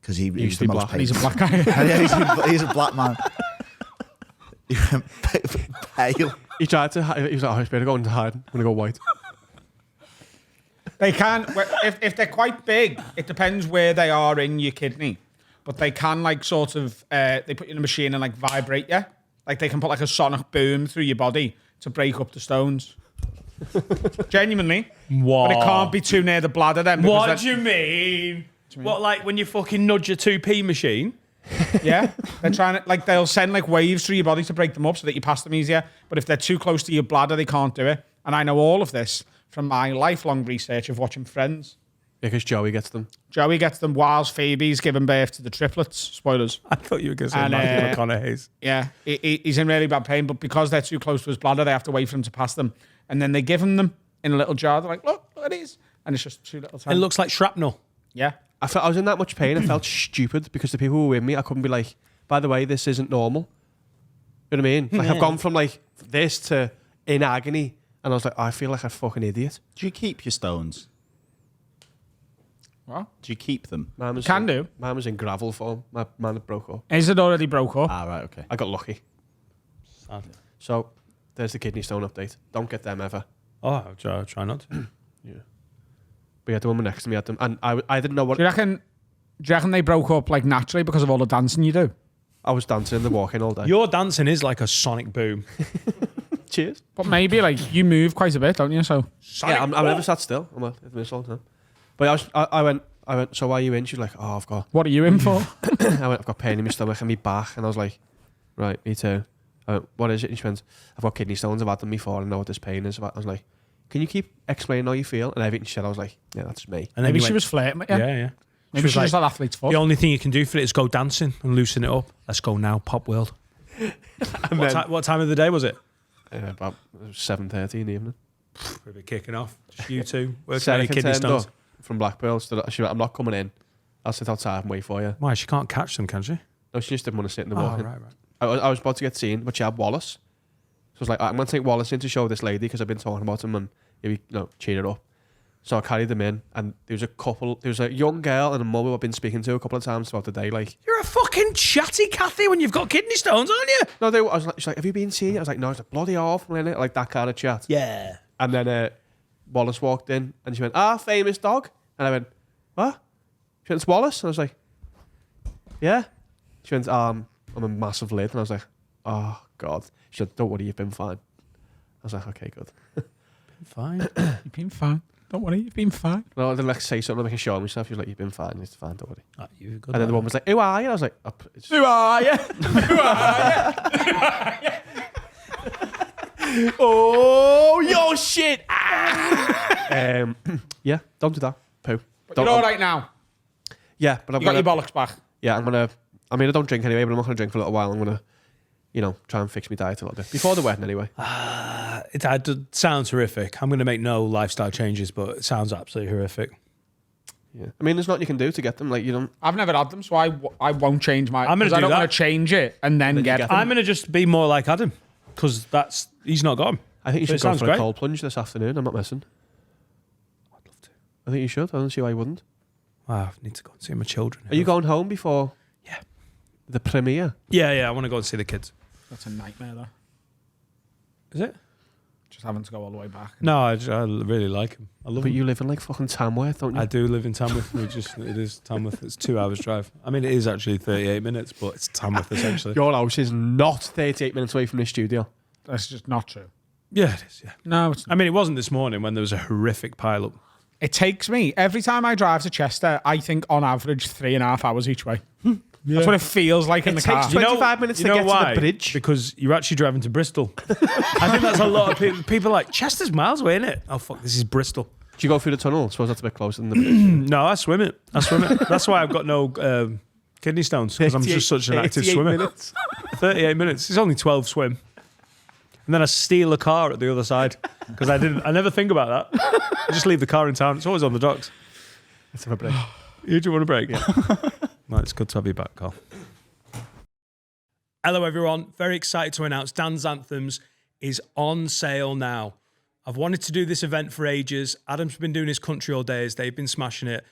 because he was used to the be most black. He's a painful. black guy. Yeah, he's a black man. He went pale. He tried to, he was like, oh, it's better go into hide. I'm going to go white. They can, if they're quite big, it depends where they are in your kidney. But they can like sort of, they put you in a machine and like vibrate you. Like they can put like a sonic boom through your body to break up the stones. Genuinely. Wow. But it can't be too near the bladder then. because What then- do you mean? What, like when you fucking nudge a 2p machine? Yeah. They're trying to, like, they'll send like waves through your body to break them up so that you pass them easier. But if they're too close to your bladder, they can't do it. And I know all of this from my lifelong research of watching Friends. Because Joey gets them. Joey gets them whilst Phoebe's giving birth to the triplets. Spoilers. I thought you were going to say And, Matthew McConaughey's. Yeah, he's in really bad pain, but because they're too close to his bladder, they have to wait for him to pass them. And then they give him them in a little jar. They're like, look at these. And it's just 2 little It times. looks like shrapnel. Yeah. I was in that much pain. I felt stupid because the people who were with me, I couldn't be like, by the way, this isn't normal. You know what I mean? Like I've gone from like this to in agony, and I was like, I feel like a fucking idiot. Do you keep your stones? What? Do you keep them? Mine was Can do. Mine was in gravel form. My man had broke up. Is it already broke up? Ah, right, okay. I got lucky. So there's the kidney stone update. Don't get them ever. Oh, I'll try not to. But yeah, the woman next to me had them, and I didn't know what. Do you reckon they broke up like naturally because of all the dancing you do? I was dancing in the walk-in all day. Your dancing is like a sonic boom. Cheers. But maybe like you move quite a bit, don't you? So Yeah, I'm never sat still. I'm at this all the time. But I went. So why are you in? She's like, oh, I've got. what are you in for? I went, I've got pain in my stomach and my back, and I was like, right, me too. I went, what is it? And she went, I've got kidney stones. I've had them before. I know what this pain is. I was like, can you keep explaining how you feel? And everything she said, I was like, yeah, that's me. And then Maybe you she went, was flirting with you. Yeah. Maybe she was like athlete's foot. The only thing you can do for it is go dancing and loosen it up. Let's go now, Pop World. What time of the day was it? About 7:30 in the evening. We've been kicking off. Just you two working Sarah on your kidney turned stones. up from Blackpool. So she went, I'm not coming in. I'll sit outside and wait for you. Why? She can't catch them, can she? No, she just didn't want to sit in the Oh, walk-in. right. I was about to get seen, but she had Wallace. So I was like, I'm going to take Wallace in to show this lady because I've been talking about him and maybe cheer her up. So I carried them in, and there was a young girl and a mum who I've been speaking to a couple of times throughout the day. Like, You're a fucking chatty Kathy when you've got kidney stones, aren't you? no, she's like, have you been seen? I was like, no, it's like bloody awful, innit? Like that kind of chat. Yeah. And then Wallace walked in, and she went, famous dog. And I went, what? She went, it's Wallace. And I was like, yeah. She went, I'm a massive lid. And I was like, oh, God. She said, don't worry, you've been fine. I was like, okay, good. Fine. You've been fine. Don't worry, you've been fine. No, I didn't like say something, I can show myself. She was like, you've been fine, it's fine, don't worry. Oh, you're good. And then the woman was like, who are you? And I was like, Who are you? oh, your shit. Yeah, don't do that. Poo. But Don't- you're all right now. Yeah, but I'm You got your gonna, bollocks back. yeah, I'm gonna, I mean, I don't drink anyway, but I'm not gonna drink for a little while. I'm gonna, try and fix my diet a little bit. Before the wedding anyway. It sounds horrific. I'm going to make no lifestyle changes, but it sounds absolutely horrific. Yeah. I mean, there's nothing you can do to get them. Like, you don't, I've never had them, so I won't change my. I'm gonna 'cause I do don't that. want to change it and then you get get them. I'm going to just be more like Adam because he's not got them. I think you So it should go sounds for great. a cold plunge this afternoon. I'm not messing. I'd love to. I think you should. I don't see why you wouldn't. I need to go and see my children. Are you going home before? Yeah. The premiere? Yeah. I want to go and see the kids. That's a nightmare, though. Is it? just having to go all the way back. No, I really like him. I love But him. you live in like fucking Tamworth, don't you? I do live in Tamworth. It is Tamworth. It's 2 hours drive. I mean, it is actually 38 minutes, but it's Tamworth essentially. Your house is not 38 minutes away from the studio. That's just not true. Yeah, it is. Yeah. No, it's not. I mean, it wasn't this morning when there was a horrific pile-up. It takes me, every time I drive to Chester, I think on average 3.5 hours each way. That's what it feels like in the car. takes 25 minutes to get to the bridge. Because you're actually driving to Bristol. I think that's a lot of people. People are like, Chester's miles away, isn't it? Oh, fuck, this is Bristol. Do you go through the tunnel? I suppose that's a bit closer than the bridge. No, I swim it. That's why I've got no kidney stones, because I'm just such an active 38 swimmer. minutes. 38 minutes. It's only 12 swim. And then I steal a car at the other side, because I never think about that. I just leave the car in town. It's always on the docks. Let's have a break. You do want a break? Yeah. Well, it's good to have you back, Carl. Hello, everyone. Very excited to announce Dan's Anthems is on sale now. I've wanted to do this event for ages. Adam's been doing his country all days. They've been smashing it.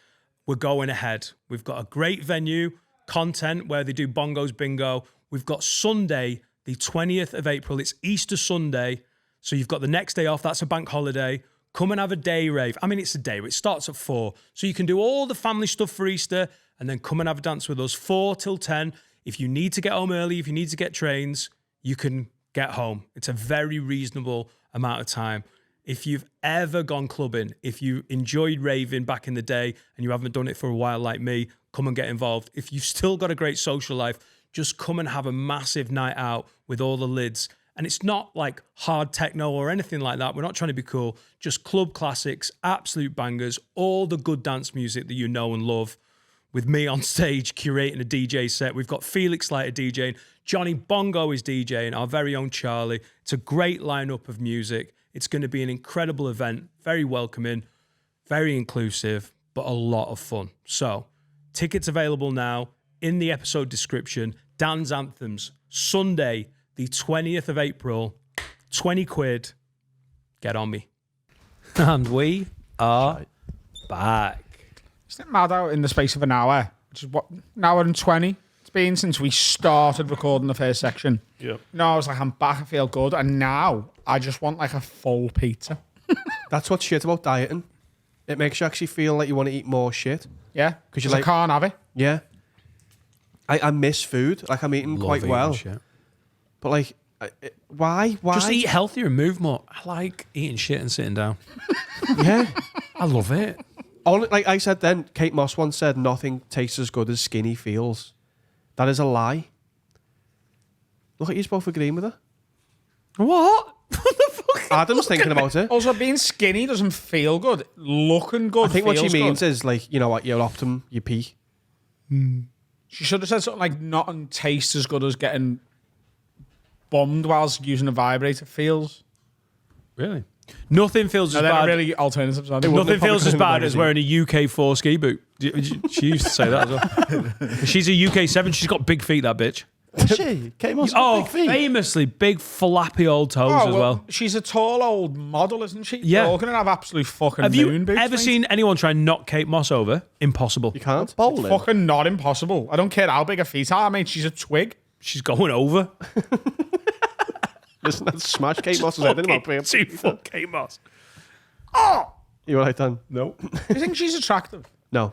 We're going ahead. We've got a great venue, content where they do bongos, bingo. We've got Sunday, the 20th of April. It's Easter Sunday. So you've got the next day off. That's a bank holiday. Come and have a day rave. I mean, it's a day. It starts at 4. So you can do all the family stuff for Easter and then come and have a dance with us 4 till 10. If you need to get home early, if you need to get trains, you can get home. It's a very reasonable amount of time. If you've ever gone clubbing, if you enjoyed raving back in the day and you haven't done it for a while like me, come and get involved. If you've still got a great social life, just come and have a massive night out with all the lids. And it's not like hard techno or anything like that. We're not trying to be cool. Just club classics, absolute bangers, all the good dance music that you know and love. With me on stage curating a DJ set. We've got Felix Leiter DJing. Johnny Bongo is DJing, our very own Charlie. It's a great lineup of music. It's going to be an incredible event. Very welcoming, very inclusive, but a lot of fun. So, tickets available now in the episode description. Dan's Anthems, Sunday, the 20th of April, 20 quid. Get on me. And we are back. Isn't it mad out in the space of an hour? Which is what, an hour and 20? It's been since we started recording the first section. Yep. No, I was like, I'm back, I feel good. And now I just want like a full pizza. That's what's shit about dieting. It makes you actually feel like you want to eat more shit. Yeah? 'Cause you're I like- can't have it. Yeah. I miss food. Like, I'm eating quite well. Shit. But, like, why? Just eat healthier and move more. I like eating shit and sitting down. Yeah. I love it. Like I said then, Kate Moss once said, nothing tastes as good as skinny feels. That is a lie. Look at you both agreeing with her. What? What the fuck? Adam's thinking about it. Also, being skinny doesn't feel good. Looking good I think what she feels means good. is, like, you know, at your optimum, your peak. She should have said something like, nothing tastes as good as getting bummed whilst using a vibrator feels. Really? Nothing feels as No, they're bad. really alternatives. Nothing feels as bad as where. wearing a UK 4 ski boot. She used to say that as well. She's a UK 7. She's got big feet, that bitch. Is she? Kate Moss Oh, got big feet. famously big flappy old toes as well. She's a tall old model, isn't she? Yeah. They're all going to have absolute fucking Have moon you boots, ever mate. seen anyone try and knock Kate Moss over? Impossible. You can't. Bowling. Fucking not impossible. I don't care how big her feet are, mate. She's a twig. She's going over. Listen, that's smash Kate Moss's head in about 2 foot Kate Moss. You all right, Dan? No. You think she's attractive? No.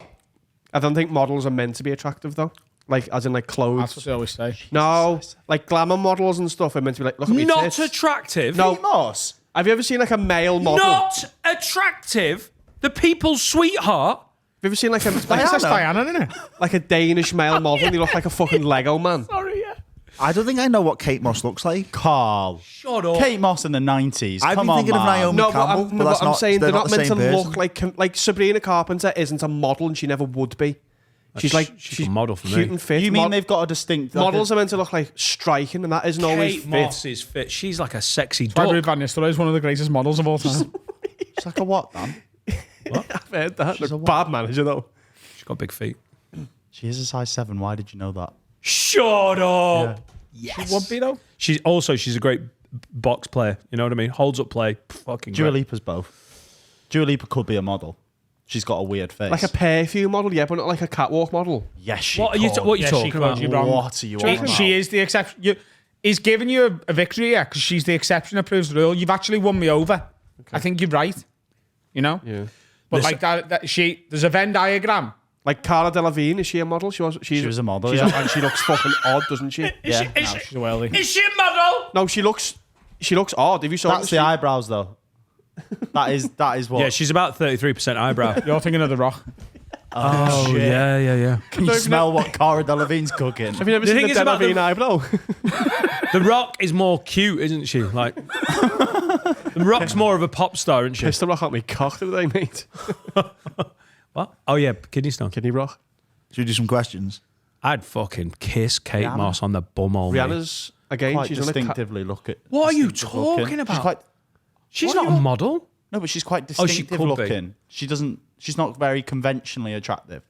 I don't think models are meant to be attractive, though. Like, as in, like, That's clothes. what they always say. No. Like, glamour models and stuff are meant to be like, look at me Not tits. attractive. No. Kate Moss. Have you ever seen, like, a male model? Not attractive. The people's sweetheart. Have you ever seen, like, That's Diana, isn't it? like a Danish male model and he looks like a fucking Lego man? Sorry, yeah. I don't think I know what Kate Moss looks like. Carl. Shut up. Kate Moss in the 90s. I've Come been on, thinking of man. Naomi No, Campbell, but I'm, that's I'm not, saying they're not the meant to same person. look like Sabrina Carpenter isn't a model and she never would be. She's a model for cute me. and fit. You mean they've got a distinct... models are meant to look like striking and that isn't always Kate fit. Moss is fit. She's like a sexy Why Ruud duck. van Nistelrooy is one of the greatest models of all time. It's like a what, man? I've heard that. She's a bad manager though. She's got big feet. She is a size 7. Why did you know that? Shut up. Yes. She would be, though. She's a great box player. You know what I mean? Holds up play. Fucking Dua great. Lipa's both. Dua Lipa could be a model. She's got a weird face. Like a perfume model, yeah, but not like a catwalk model. Yes, she What are you could. what are you Yeah, talking she could. about? You're wrong. What are you She, on about? she is the exception. He's giving you a victory here because she's the exception that proves the rule. You've actually won me over. I think you're right. You know? Yeah. But like there's a Venn diagram. Like Cara Delevingne, is she a model? She was a model, she's yeah. And she looks fucking odd, doesn't she? Is Yeah, she, She's a worldie. is she a model? No, she looks odd. Have you saw That's the eyebrows, though. That is what. Yeah, she's about 33% eyebrow. You're thinking of The Rock. Oh, yeah. Can you smell what Cara Delevingne's cooking? Have you never The seen thing the is about Delevingne eyebrow? The Rock is more cute, isn't she? Like, The Rock's more of a pop star, isn't she? Pissed the rock at me cock today, mate. What? Oh, yeah, kidney stone. Kidney rock. Should we do some questions? I'd fucking kiss Kate Moss on the bumhole. mate. Rihanna's, again, Quite she's on a distinctively looking. What are you distinctive looking. talking about? She's quite. She's What are not a you- model. No, but she's quite Oh, she distinctive could be. looking. She's not very conventionally attractive.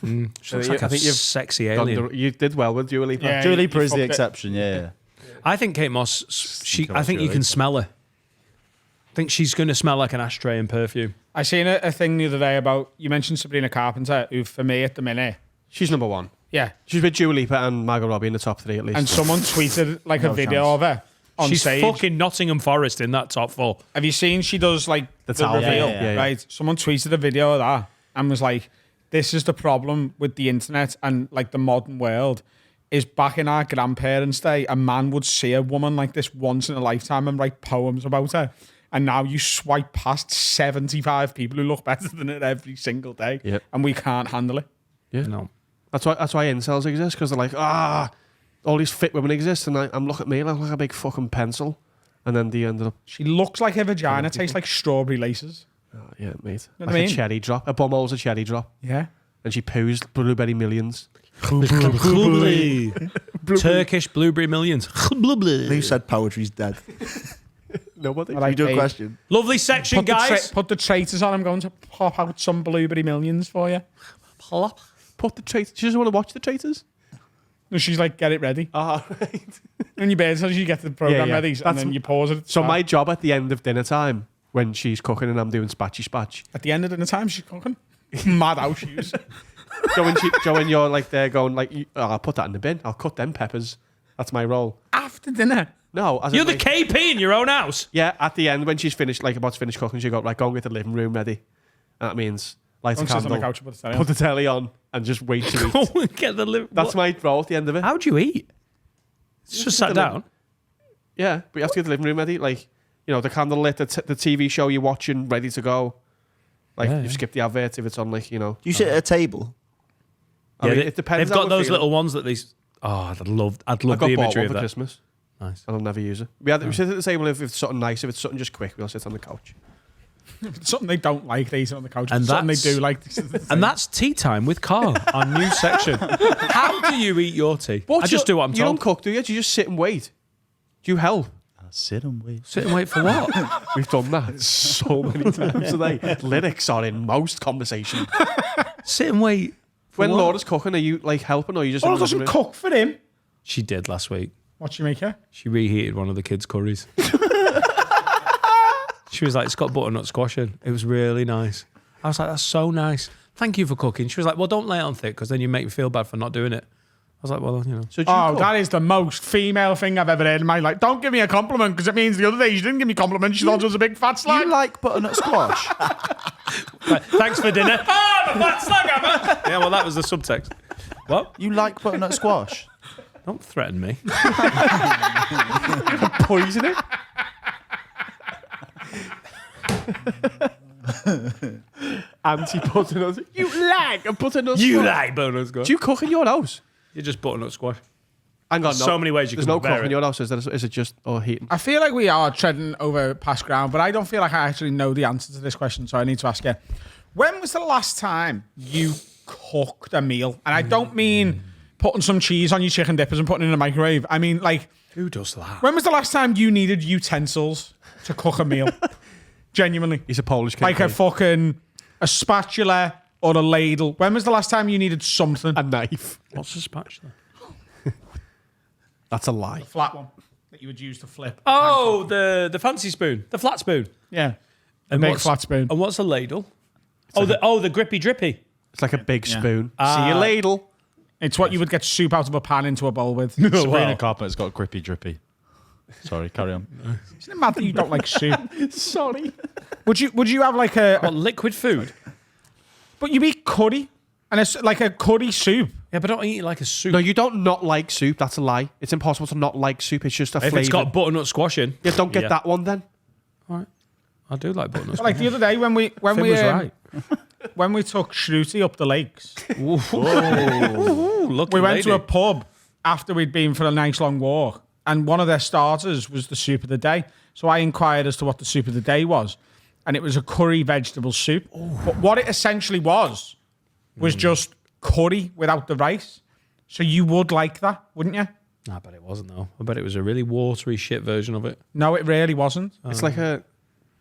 She looks like a sexy alien. You did well with Dua Lipa. Yeah. Dua you Lipa is the fucked it. exception, yeah. I think Kate Moss, I think you Dua can Lipa. smell her. I think she's going to smell like an ashtray in perfume. I seen a thing the other day about, you mentioned Sabrina Carpenter, who for me at the minute, She's number one. yeah. She's with Dua Lipa and Margot Robbie in the top 3 at least. And someone tweeted like a video of her on She's stage. fucking Nottingham Forest in that top 4. Have you seen she does like the towel. reveal? Yeah, yeah. Right. Someone tweeted a video of that and was like, this is the problem with the internet and like the modern world is back in our grandparents' day, a man would see a woman like this once in a lifetime and write poems about her. And now you swipe past 75 people who look better than it every single day. Yep. And we can't handle it. yeah. No. That's why incels exist, because they're like, all these fit women exist, and I'm looking at me like a big fucking pencil. And then they ended up, She looks like her vagina tastes like strawberry laces. yeah, mate. Know Like what I mean? a cherry drop. A bumhole's a cherry drop. Yeah. And she poos blueberry millions. Turkish blueberry millions. Who said poetry's dead? Nobody. I like We do a Abe. question. Lovely section, guys. Put the traitors on. I'm going to pop out some blueberry millions for you. Put the traitors. She doesn't want to watch the traitors. And she's like, get it ready. Ah, right. And you bed as you get the program Yeah, yeah. ready, and That's- then you pause it. So my job at the end of dinner time, when she's cooking and I'm doing spatchy, At the end of the time, she's cooking. Mad how she is. when you're like there going like, I'll put that in the bin. I'll cut them peppers. That's my role. After dinner. No, as You're in, the like, KP in your own house. yeah. At the end, when she's finished, like about to finish cooking, she go right, go and get the living room ready. And that means light a Don't sit on candle, the couch and put the telly on. put the telly on, and just wait to eat. Go and get the live. That's my role at the end of it. How'd you eat? Just sat down. Yeah, but you have to get the living room ready. Like, you know, the candle lit, the TV show you're watching, ready to go. Like, Yeah, you yeah. skip the advert if it's on, like, you know. Do you sit at a table? I mean, they- it depends. They've how got we're those feeling. little ones that these. Oh, I'd love I the got bought imagery one of for that. Christmas, Nice. and I'll never use it. We sit at the table if it's something nice. If it's something just quick, we'll sit on the couch. If it's something they don't like, they sit on the couch. And And something they that's- do like. They sit at the And table. that's tea time with Carl, our new section. How do you eat your tea? I just do what I'm You don't told. cook, do you? Do you just sit and wait? Do you help? I'll sit and wait. Sit and wait for what? We've done that so many times today. Lyrics are in most conversation. Sit and wait. When what? Laura's cooking, are you like helping, or are you just? Laura in the living doesn't room? cook for him. She did last week. What'd she make her? She reheated one of the kids' curries. She was like, it's got butternut squash in. It was really nice. I was like, that's so nice. Thank you for cooking. She was like, well, don't lay it on thick because then you make me feel bad for not doing it. I was like, well, you know. So do you Oh, cook? that is the most female thing I've ever heard in my life. Don't give me a compliment because it means the other day she didn't give me compliments. She thought I was a big fat slag. You like butternut squash? Thanks for dinner. Oh, I'm a fat slag, am I? Yeah, well, that was the subtext. What? You like butternut squash? Don't threaten me. Poison it? Anti-butternut. You like a butternut You squash? like butternut squash. Do you cook in your house? You're just butternut squash. Hang on, So many ways you There's can no prepare cook in it. your house. Is it just heating? I feel like we are treading over past ground, but I don't feel like I actually know the answer to this question, so I need to ask you. When was the last time you cooked a meal? And I don't mean putting some cheese on your chicken dippers and putting it in the microwave. I mean, like, Who does that? when was the last time you needed utensils to cook a meal? Genuinely. He's a Polish kid. Like a spatula or a ladle. When was the last time you needed something? a knife. What's a spatula? That's a lie. Flat one that you would use to flip. Oh, the fancy spoon. The flat spoon. Yeah. And big what's- flat spoon. And what's a ladle? The grippy drippy. It's like a big spoon. Ah. See your ladle. It's what you would get soup out of a pan into a bowl with. Sabrina Carpenter's got grippy drippy. Sorry, carry on. Isn't it mad that you don't like soup? Sorry. Would you have like a What, liquid food? but you eat curry and it's like a curry soup. Yeah, but don't eat it like a soup. No, you don't not like soup. That's a lie. It's impossible to not like soup. It's just a if flavour. it's got butternut squash in. Yeah, don't get Yeah. that one then. All right. I do like butternut squash. Like the other day when we Finn was right. when we took Shruti up the lakes, Ooh, look, we went to a pub after we'd been for a nice long walk, and one of their starters was the soup of the day. So I inquired as to what the soup of the day was, and it was a curry vegetable soup. But what it essentially was just curry without the rice. So you would like that, wouldn't you? I bet it wasn't though. I bet it was a really watery shit version of it. No, it really wasn't. It's like a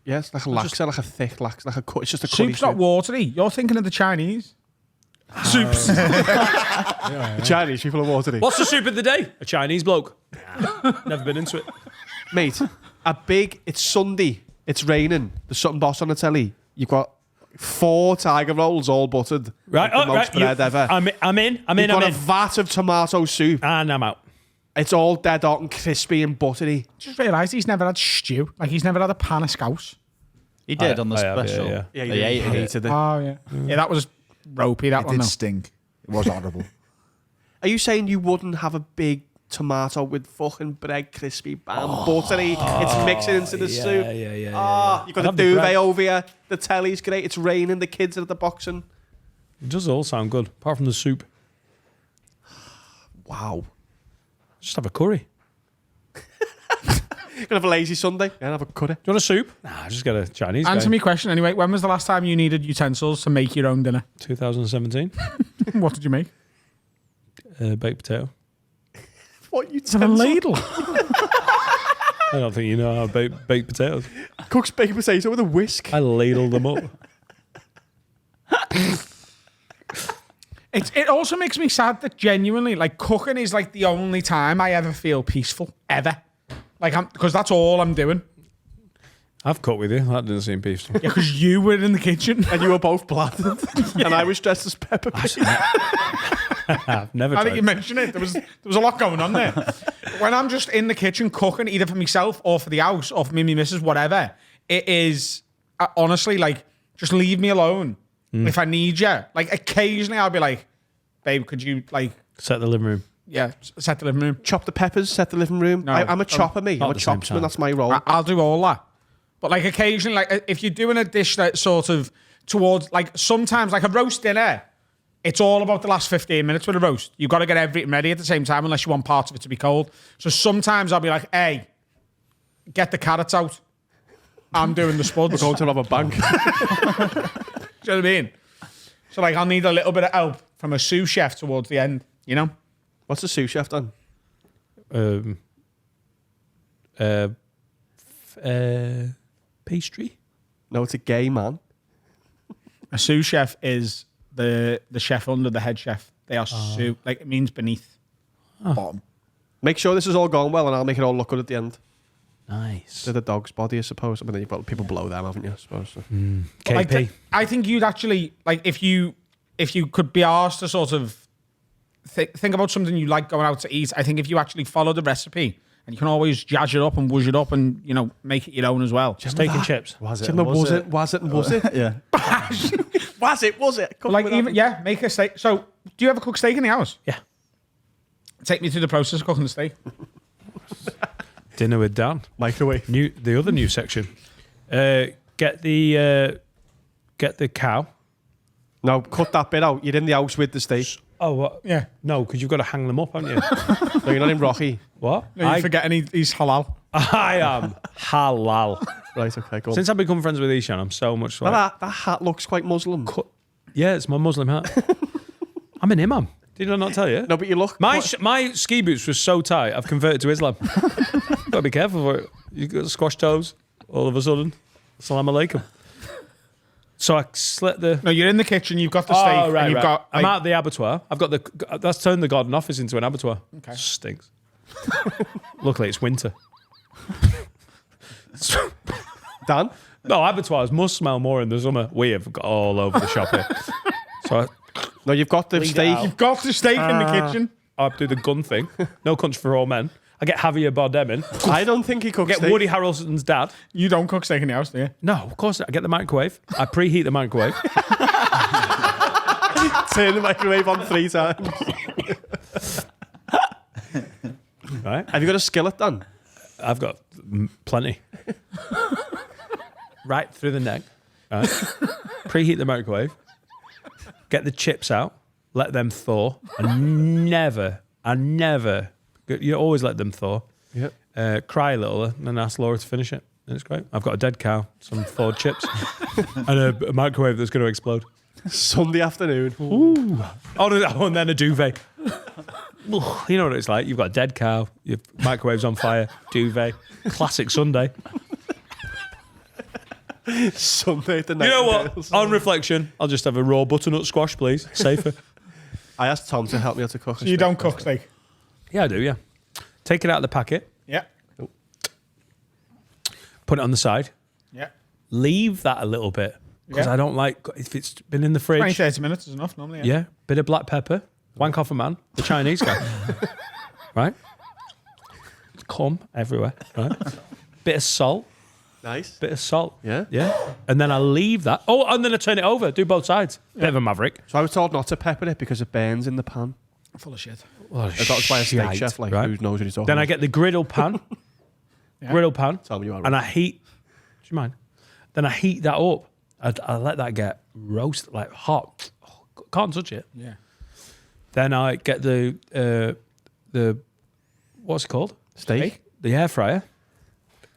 it's like a laksa, like a thick laksa, like a cut. It's just a curry Soup's not soup. watery. You're thinking of the Chinese. Soups. Chinese people are watery. What's the soup of the day? A Chinese bloke. Never been into it. Mate, it's Sunday, it's raining, there's something boss on the telly. You've got 4 tiger rolls all buttered. Right, Like the most right. bread ever. I'm in. You've got a vat of tomato soup. And I'm out. It's all dead hot and crispy and buttery. Just realised he's never had stew. Like he's never had a pan of scouse. He did on the I have, special. yeah. Yeah, He you hated it. hated it. Oh yeah, yeah. That was ropey. That It one. did Though. stink. It was horrible. Are you saying you wouldn't have a big tomato with fucking bread, crispy, and buttery? It's mixing into the soup. Yeah. Oh, you've got I'd a have the duvet bread. over you. The telly's great. It's raining. The kids are at the boxing. It does all sound good, apart from the soup. Wow. Just have a curry. You're going to have a lazy Sunday and have a curry. Do you want a soup? Nah, just get a Chinese Answer guy. me question anyway. When was the last time you needed utensils to make your own dinner? 2017. What did you make? Baked potato. What you Is it a ladle? I don't think you know how to bake potatoes. Cooks baked potato with a whisk. I ladle them up. It also makes me sad that genuinely, like, cooking is like the only time I ever feel peaceful ever. Like, because that's all I'm doing. I've cooked with you. That didn't seem peaceful. Yeah, because you were in the kitchen. And you were both bladdered. And I was dressed as Peppa Pig. I've never I think you tried. mentioned it. There was a lot going on there. When I'm just in the kitchen cooking, either for myself or for the house or for me, my missus, whatever, it is honestly like, just leave me alone. If I need you, like occasionally I'll be like, babe, could you like, Set the living room. yeah, set the living room. Chop the peppers, set the living room. No. I'm a chopper, mate. Not I'm a at the same chopsman. time. That's my role. I'll do all that. But like occasionally, like if you're doing a dish that sort of towards, like sometimes like a roast dinner, it's all about the last 15 minutes with a roast. You've got to get everything ready at the same time unless you want part of it to be cold. So sometimes I'll be like, hey, get the carrots out. I'm doing the spuds. We're going to rob a bank. Do you know what I mean? So like I'll need a little bit of help from a sous chef towards the end, you know? What's the sous chef done? Pastry. No, it's a gay man. A sous chef is the chef under the head chef. They are sous, like it means beneath. Bottom. Make sure this is all going well and I'll make it all look good at the end. Nice. To the dog's body, I suppose. I mean, you've got people below them, haven't you? I suppose. So. KP. Like, I think you'd actually like if you could be asked to sort of think about something you like going out to eat. I think if you actually follow the recipe, and you can always jazz it up and whoosh it up, and you know make it your own as well. Steak and chips. Was it? Do you remember, was it? Yeah. Was it? Come Like with even that. make a steak. So do you ever cook steak in the house? Yeah. Take me through the process of cooking the steak. Dinner with Dan. Microwave. The other new section. Get the cow. No, cut that bit out. You're in the house with the steak. Oh, what? Yeah. No, because you've got to hang them up, haven't you? No, you're not in Rocky. What? No, you're forgetting he's halal. I am halal. Right, okay, go on. Since I've become friends with Ishan, I'm so much like... That hat looks quite Muslim. Yeah, it's my Muslim hat. I'm an imam. Did I not tell you? No, but you look... My ski boots were so tight, I've converted to Islam. Got to be careful for it. You got squash toes all of a sudden. Salam alaikum. So I slit the... No, you're in the kitchen. You've got the steak. Oh, right, and you've right. got. I'm like- at the abattoir. I've got the... That's turned the garden office into an abattoir. Okay. Stinks. Luckily, it's winter. Dan? No, abattoirs must smell more in the summer. We have got all over the shop here. So No, you've got the Bleed it steak. out. You've got the steak in the kitchen. I do the gun thing. No country for all men. I get Javier Bardem in. I don't think he cooks Get steak. Woody Harrelson's dad. You don't cook steak in the house, do you? No, of course not. I get the microwave. I preheat the microwave. Turn the microwave on 3 times. Right? Have you got a skillet then? I've got plenty. Right through the neck. Right? Preheat the microwave. Get the chips out. Let them thaw. And never, you always let them thaw. Yep. Cry a little and then ask Laura to finish it. And it's great. I've got a dead cow, some thawed chips, and a microwave that's going to explode. Sunday afternoon. Oh, no, and then a duvet. You know what it's like. You've got a dead cow, your microwave's on fire, duvet. Classic Sunday. Sunday at the night. You know what? On reflection, I'll just have a raw butternut squash, please. Safer. I asked Tom to help me out to cook. So you don't cook steak? Yeah, I do, yeah. Take it out of the packet, Yeah. put it on the side, Yeah. leave that a little bit. Because Yeah. I don't like, if it's been in the fridge. 20, 30 minutes is enough normally. Yeah, bit of black pepper, wank off a man, the Chinese guy. Right? Cum everywhere, right? Bit of salt, Nice. bit of salt. Yeah. Yeah. And then I leave that. Oh, and then I turn it over, do both sides. Bit of a maverick. So I was told not to pepper it because it burns in the pan. Full of shit. Oh, I got it by a steak shite, chef, like right? who knows what he's talking Then I about. get the griddle pan. Griddle pan. Tell me you are And right. I heat. Do you mind? Then I heat that up. I let that get roasted, like hot. Oh, can't touch it. Yeah. Then I get the what's it called? Steak? The air fryer.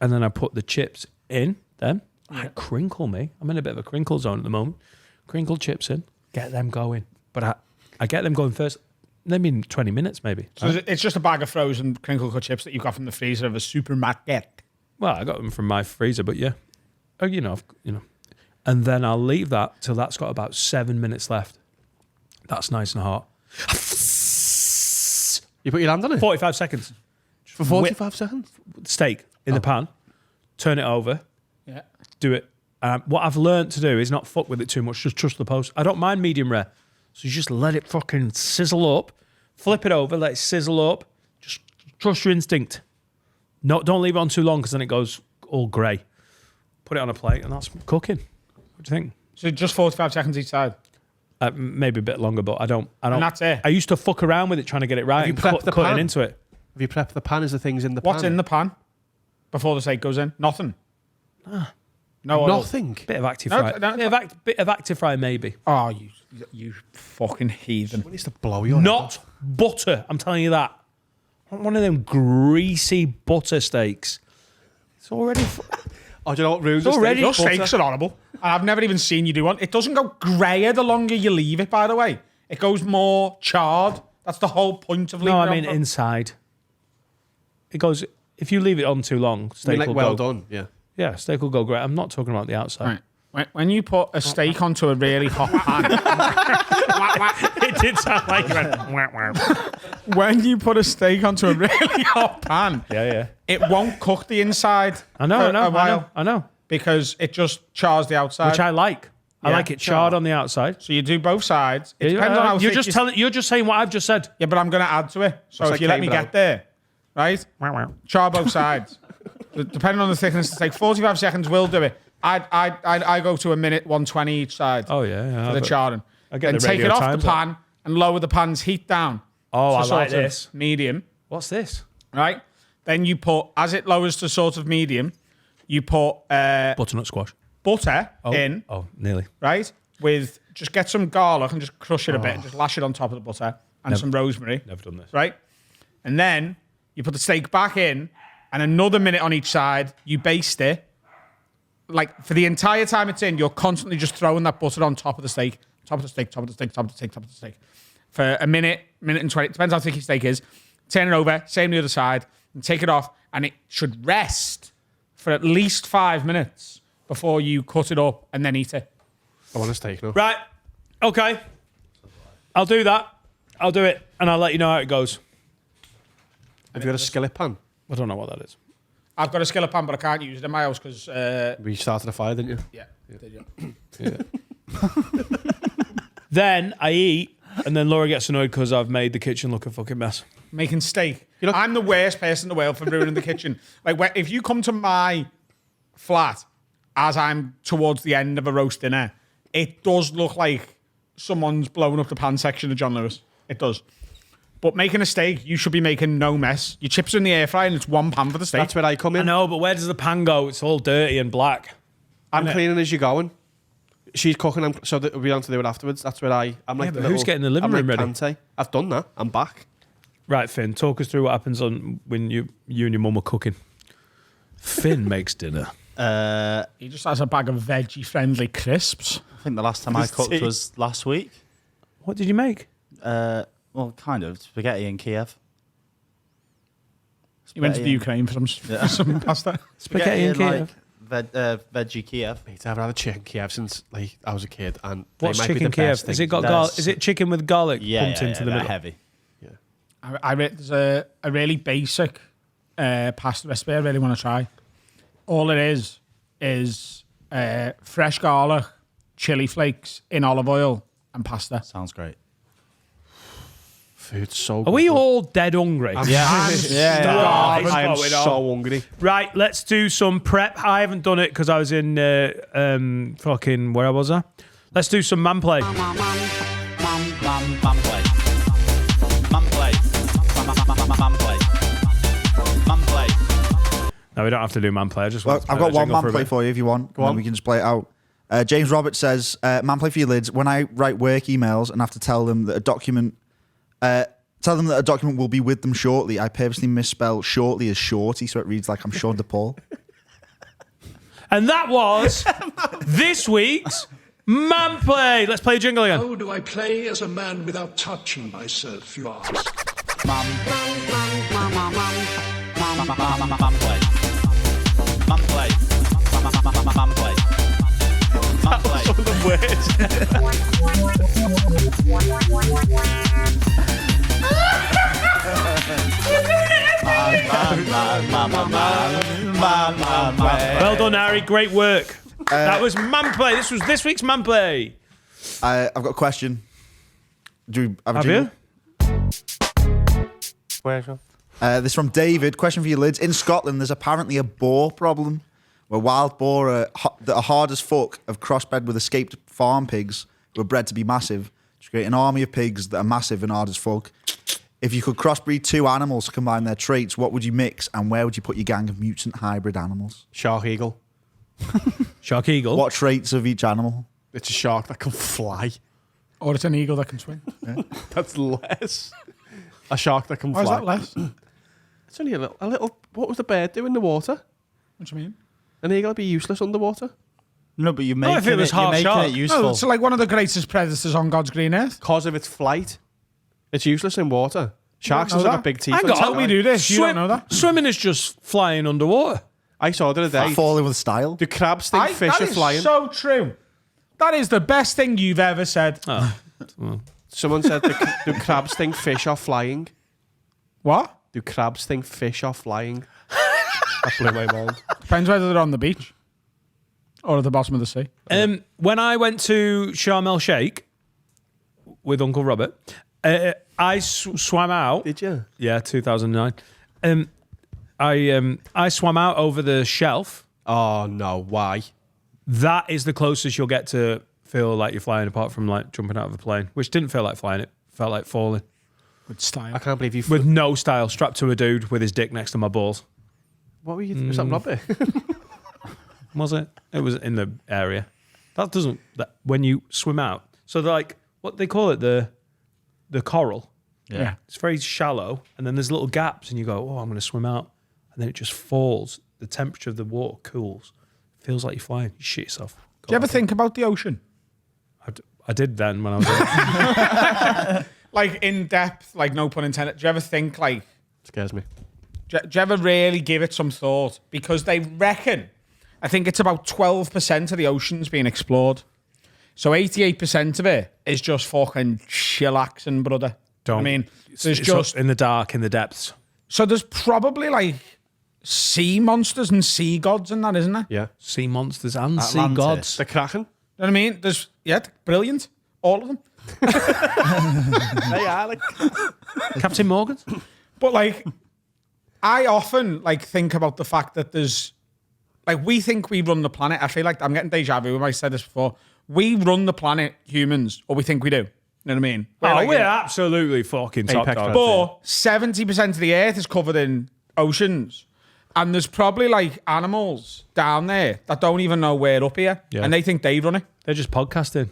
And then I put the chips in. Then I crinkle me. I'm in a bit of a crinkle zone at the moment. Crinkle chips in. Get them going. But I get them going first. Maybe in 20 minutes, maybe. So it's just a bag of frozen crinkle cut chips that you got from the freezer of a supermarket. Well, I got them from my freezer, but yeah. Oh, you know. And then I'll leave that till that's got about 7 minutes left. That's nice and hot. You put your hand on it? 45 seconds. For 45 seconds? Steak in the pan. Turn it over. Yeah. Do it. What I've learned to do is not fuck with it too much. Just trust the post. I don't mind medium rare. So you just let it fucking sizzle up. Flip it over. Let it sizzle up. Just trust your instinct. No, don't leave it on too long because then it goes all grey. Put it on a plate and that's cooking. What do you think? So just 45 seconds each side. Maybe a bit longer, but I don't. And that's it. I used to fuck around with it trying to get it right you and prepped the cutting pan? into it. Have you prepped the pan? Is the things in the pan? What's in the pan before the steak goes in? Nothing. No oil. Nothing. Bit of active No, fry. no, Bit of active fry, maybe. Oh, you fucking heathen. What needs to blow your Not butter. I'm telling you that. I want one of them greasy butter steaks. It's already. Oh, do you know what ruins It's the already- steak? Your Butter. steaks are horrible. And I've never even seen you do one. It doesn't go grayer the longer you leave it, by the way. It goes more charred. That's the whole point of leaving No, it I mean on. inside. It goes. If you leave it on too long, I mean, steak like will well go. done, yeah. Yeah, steak will go great. I'm not talking about the outside. Right. When you put a steak onto a really hot pan, It did sound like you went. Wah, wah. when you put a steak onto a really hot pan, Yeah. it won't cook the inside I know. for a while I know. because it just chars the outside. Which I like. I Yeah, like it charred char. on the outside. So you do both sides. It depends on how you're thick just you- telling. You're just saying what I've just said. Yeah, but I'm going to add to it. So It's if like you let me came get there, right? Char both sides. Depending on the thickness, it's like 45 seconds will do it. I go to a minute 120 each side. Oh yeah. for the charring. I get Then the take it Radio off Times the up. pan and lower the pan's heat down. Oh, I to like sort of this. medium, What's this? right? Then you put, as it lowers to sort of medium, you put Butternut squash. butter Oh, in, Oh, nearly. right? With just get some garlic and just crush it a bit and just lash it on top of the butter and some rosemary, Never done this. right? And then you put the steak back in and another minute on each side. You baste it. Like for the entire time it's in, you're constantly just throwing that butter on top of the steak, top of the steak, top of the steak, top of the steak, top of the steak. For a minute and 20, depends how thick your steak is. Turn it over, same the other side, and take it off. And it should rest for at least 5 minutes before you cut it up and then eat it. I want a steak now. Right. Okay. I'll do that. I'll do it, and I'll let you know how it goes. Have you got a skillet pan? I don't know what that is. I've got a skillet pan, but I can't use it in my house because, We started a fire, didn't you? yeah. Did you? Then I eat And then Laura gets annoyed because I've made the kitchen look a fucking mess. Making steak. I'm the worst person in the world for ruining the kitchen. Like, if you come to my flat as I'm towards the end of a roast dinner, it does look like someone's blowing up the pan section of John Lewis. It does. But making a steak, you should be making no mess. Your chips are in the air fryer and it's one pan for the steak. That's where I come I in. know, but where does the pan go? It's all dirty and black. I'm cleaning as you're going. She's cooking, so that we have to do it afterwards. That's where I'm like. but who's getting the living I'm room like ready? Kante. I've done that. I'm back. Right, Finn, talk us through what happens on when you and your mum are cooking. Finn makes dinner. He just has a bag of veggie-friendly crisps. I think the last time I cooked was last week. What did you make? Well, kind of spaghetti in Kiev. He went to the Ukraine for some pasta. Spaghetti and Kiev. Veggie Kiev. Mate, I've had a chicken Kiev since like I was a kid, and What's they might be chicken the Kiev? best Has it thing. got garlic? Is it chicken with garlic pumped into the they're middle? heavy. There's a really basic pasta recipe I really want to try. All it is fresh garlic, chili flakes in olive oil, and pasta. Sounds great. Food's so. Are we all dead hungry? Yeah. Starving. I am Going so on. hungry. Right, let's do some prep. I haven't done it because I was in fucking where was I? Let's do some man play. Man play. Man play. Man play. Man play. No, we don't have to do man play. I just Well, want to I've play got that one jingle man for a play bit. for you if you want. Go on. We can just play it out. James Roberts says, man play for your lids. When I write work emails and have to tell them that a document will be with them shortly, I purposely misspell shortly as shorty, so it reads like I'm Sean DePaul. And that was this week's man play. Let's play a jingle again. How do I play as a man without touching myself, you ask? Man play. Man play. Man play. Man play. Well done, Harry. Great work. That was man play. This was this week's man play. I've got a question. Do we have a Have jingle? you? Where's your? This is from David. Question for your lids. In Scotland, there's apparently a boar problem where wild boar that are hard as fuck have crossbred with escaped farm pigs who are bred to be massive to create an army of pigs that are massive and hard as fuck. If you could crossbreed two animals to combine their traits, what would you mix and where would you put your gang of mutant hybrid animals? Shark eagle. Shark eagle. What traits of each animal? It's a shark that can fly. Or it's an eagle that can swim. That's less. A shark that can Why fly. is that less? What It's only a little. What was the bird doing in the water? do you mean? An eagle would be useless underwater. No, but you're if making it was you're half making shark. it useful. No, it's like one of the greatest predators on God's green earth. Because of its flight, it's useless in water. Sharks know has got that. big teeth. Hang on on. top. How we do this? You don't know that? Swimming is just flying underwater. I saw the other day. Falling with style. Do crabs think fish that are is flying? so true. That is the best thing you've ever said. Someone said, do crabs think fish are flying? What? Do crabs think fish are flying? That blew my mind. Depends whether they're on the beach or at the bottom of the sea. When I went to Sharm el Sheikh with Uncle Robert, I swam out. Did you? Yeah, 2009. I swam out over the shelf. Oh no! Why? That is the closest you'll get to feel like you're flying, apart from like jumping out of a plane, which didn't feel like flying. It felt like falling With style. I can't believe you. with no style, strapped to a dude with his dick next to my balls. What were you? Was that rubber? Was it? It was in the area. That doesn't. That when you swim out, so they're like what they call it, the coral. Yeah. It's very shallow, and then there's little gaps, and you go, "Oh, I'm going to swim out," and then it just falls. The temperature of the water cools. Feels like you're flying. You shit yourself. Do you ever think about the ocean? I did then when I was. Like, Like in depth, like no pun intended. Do you ever think like, Scares me. do you ever really give it some thought? Because they reckon, I think it's about 12% of the ocean's being explored. So 88% of it is just fucking chillaxing, brother. Don't. I mean, there's it's just, in the dark, in the depths. so there's probably like sea monsters and sea gods and that, isn't there? Yeah. Sea monsters and sea Atlantis. gods. The Kraken. You know what I mean? There's, yeah, brilliant. all of them. They are like. Captain Morgan. But like, I often like think about the fact that there's like we think we run the planet. I feel like I'm getting deja vu. I said this before. We run the planet, humans, or we think we do. You know what I mean? We're absolutely fucking top Apex dogs. But 70% of the Earth is covered in oceans. And there's probably like animals down there that don't even know we're up here. Yeah. And they think they run it. They're just podcasting.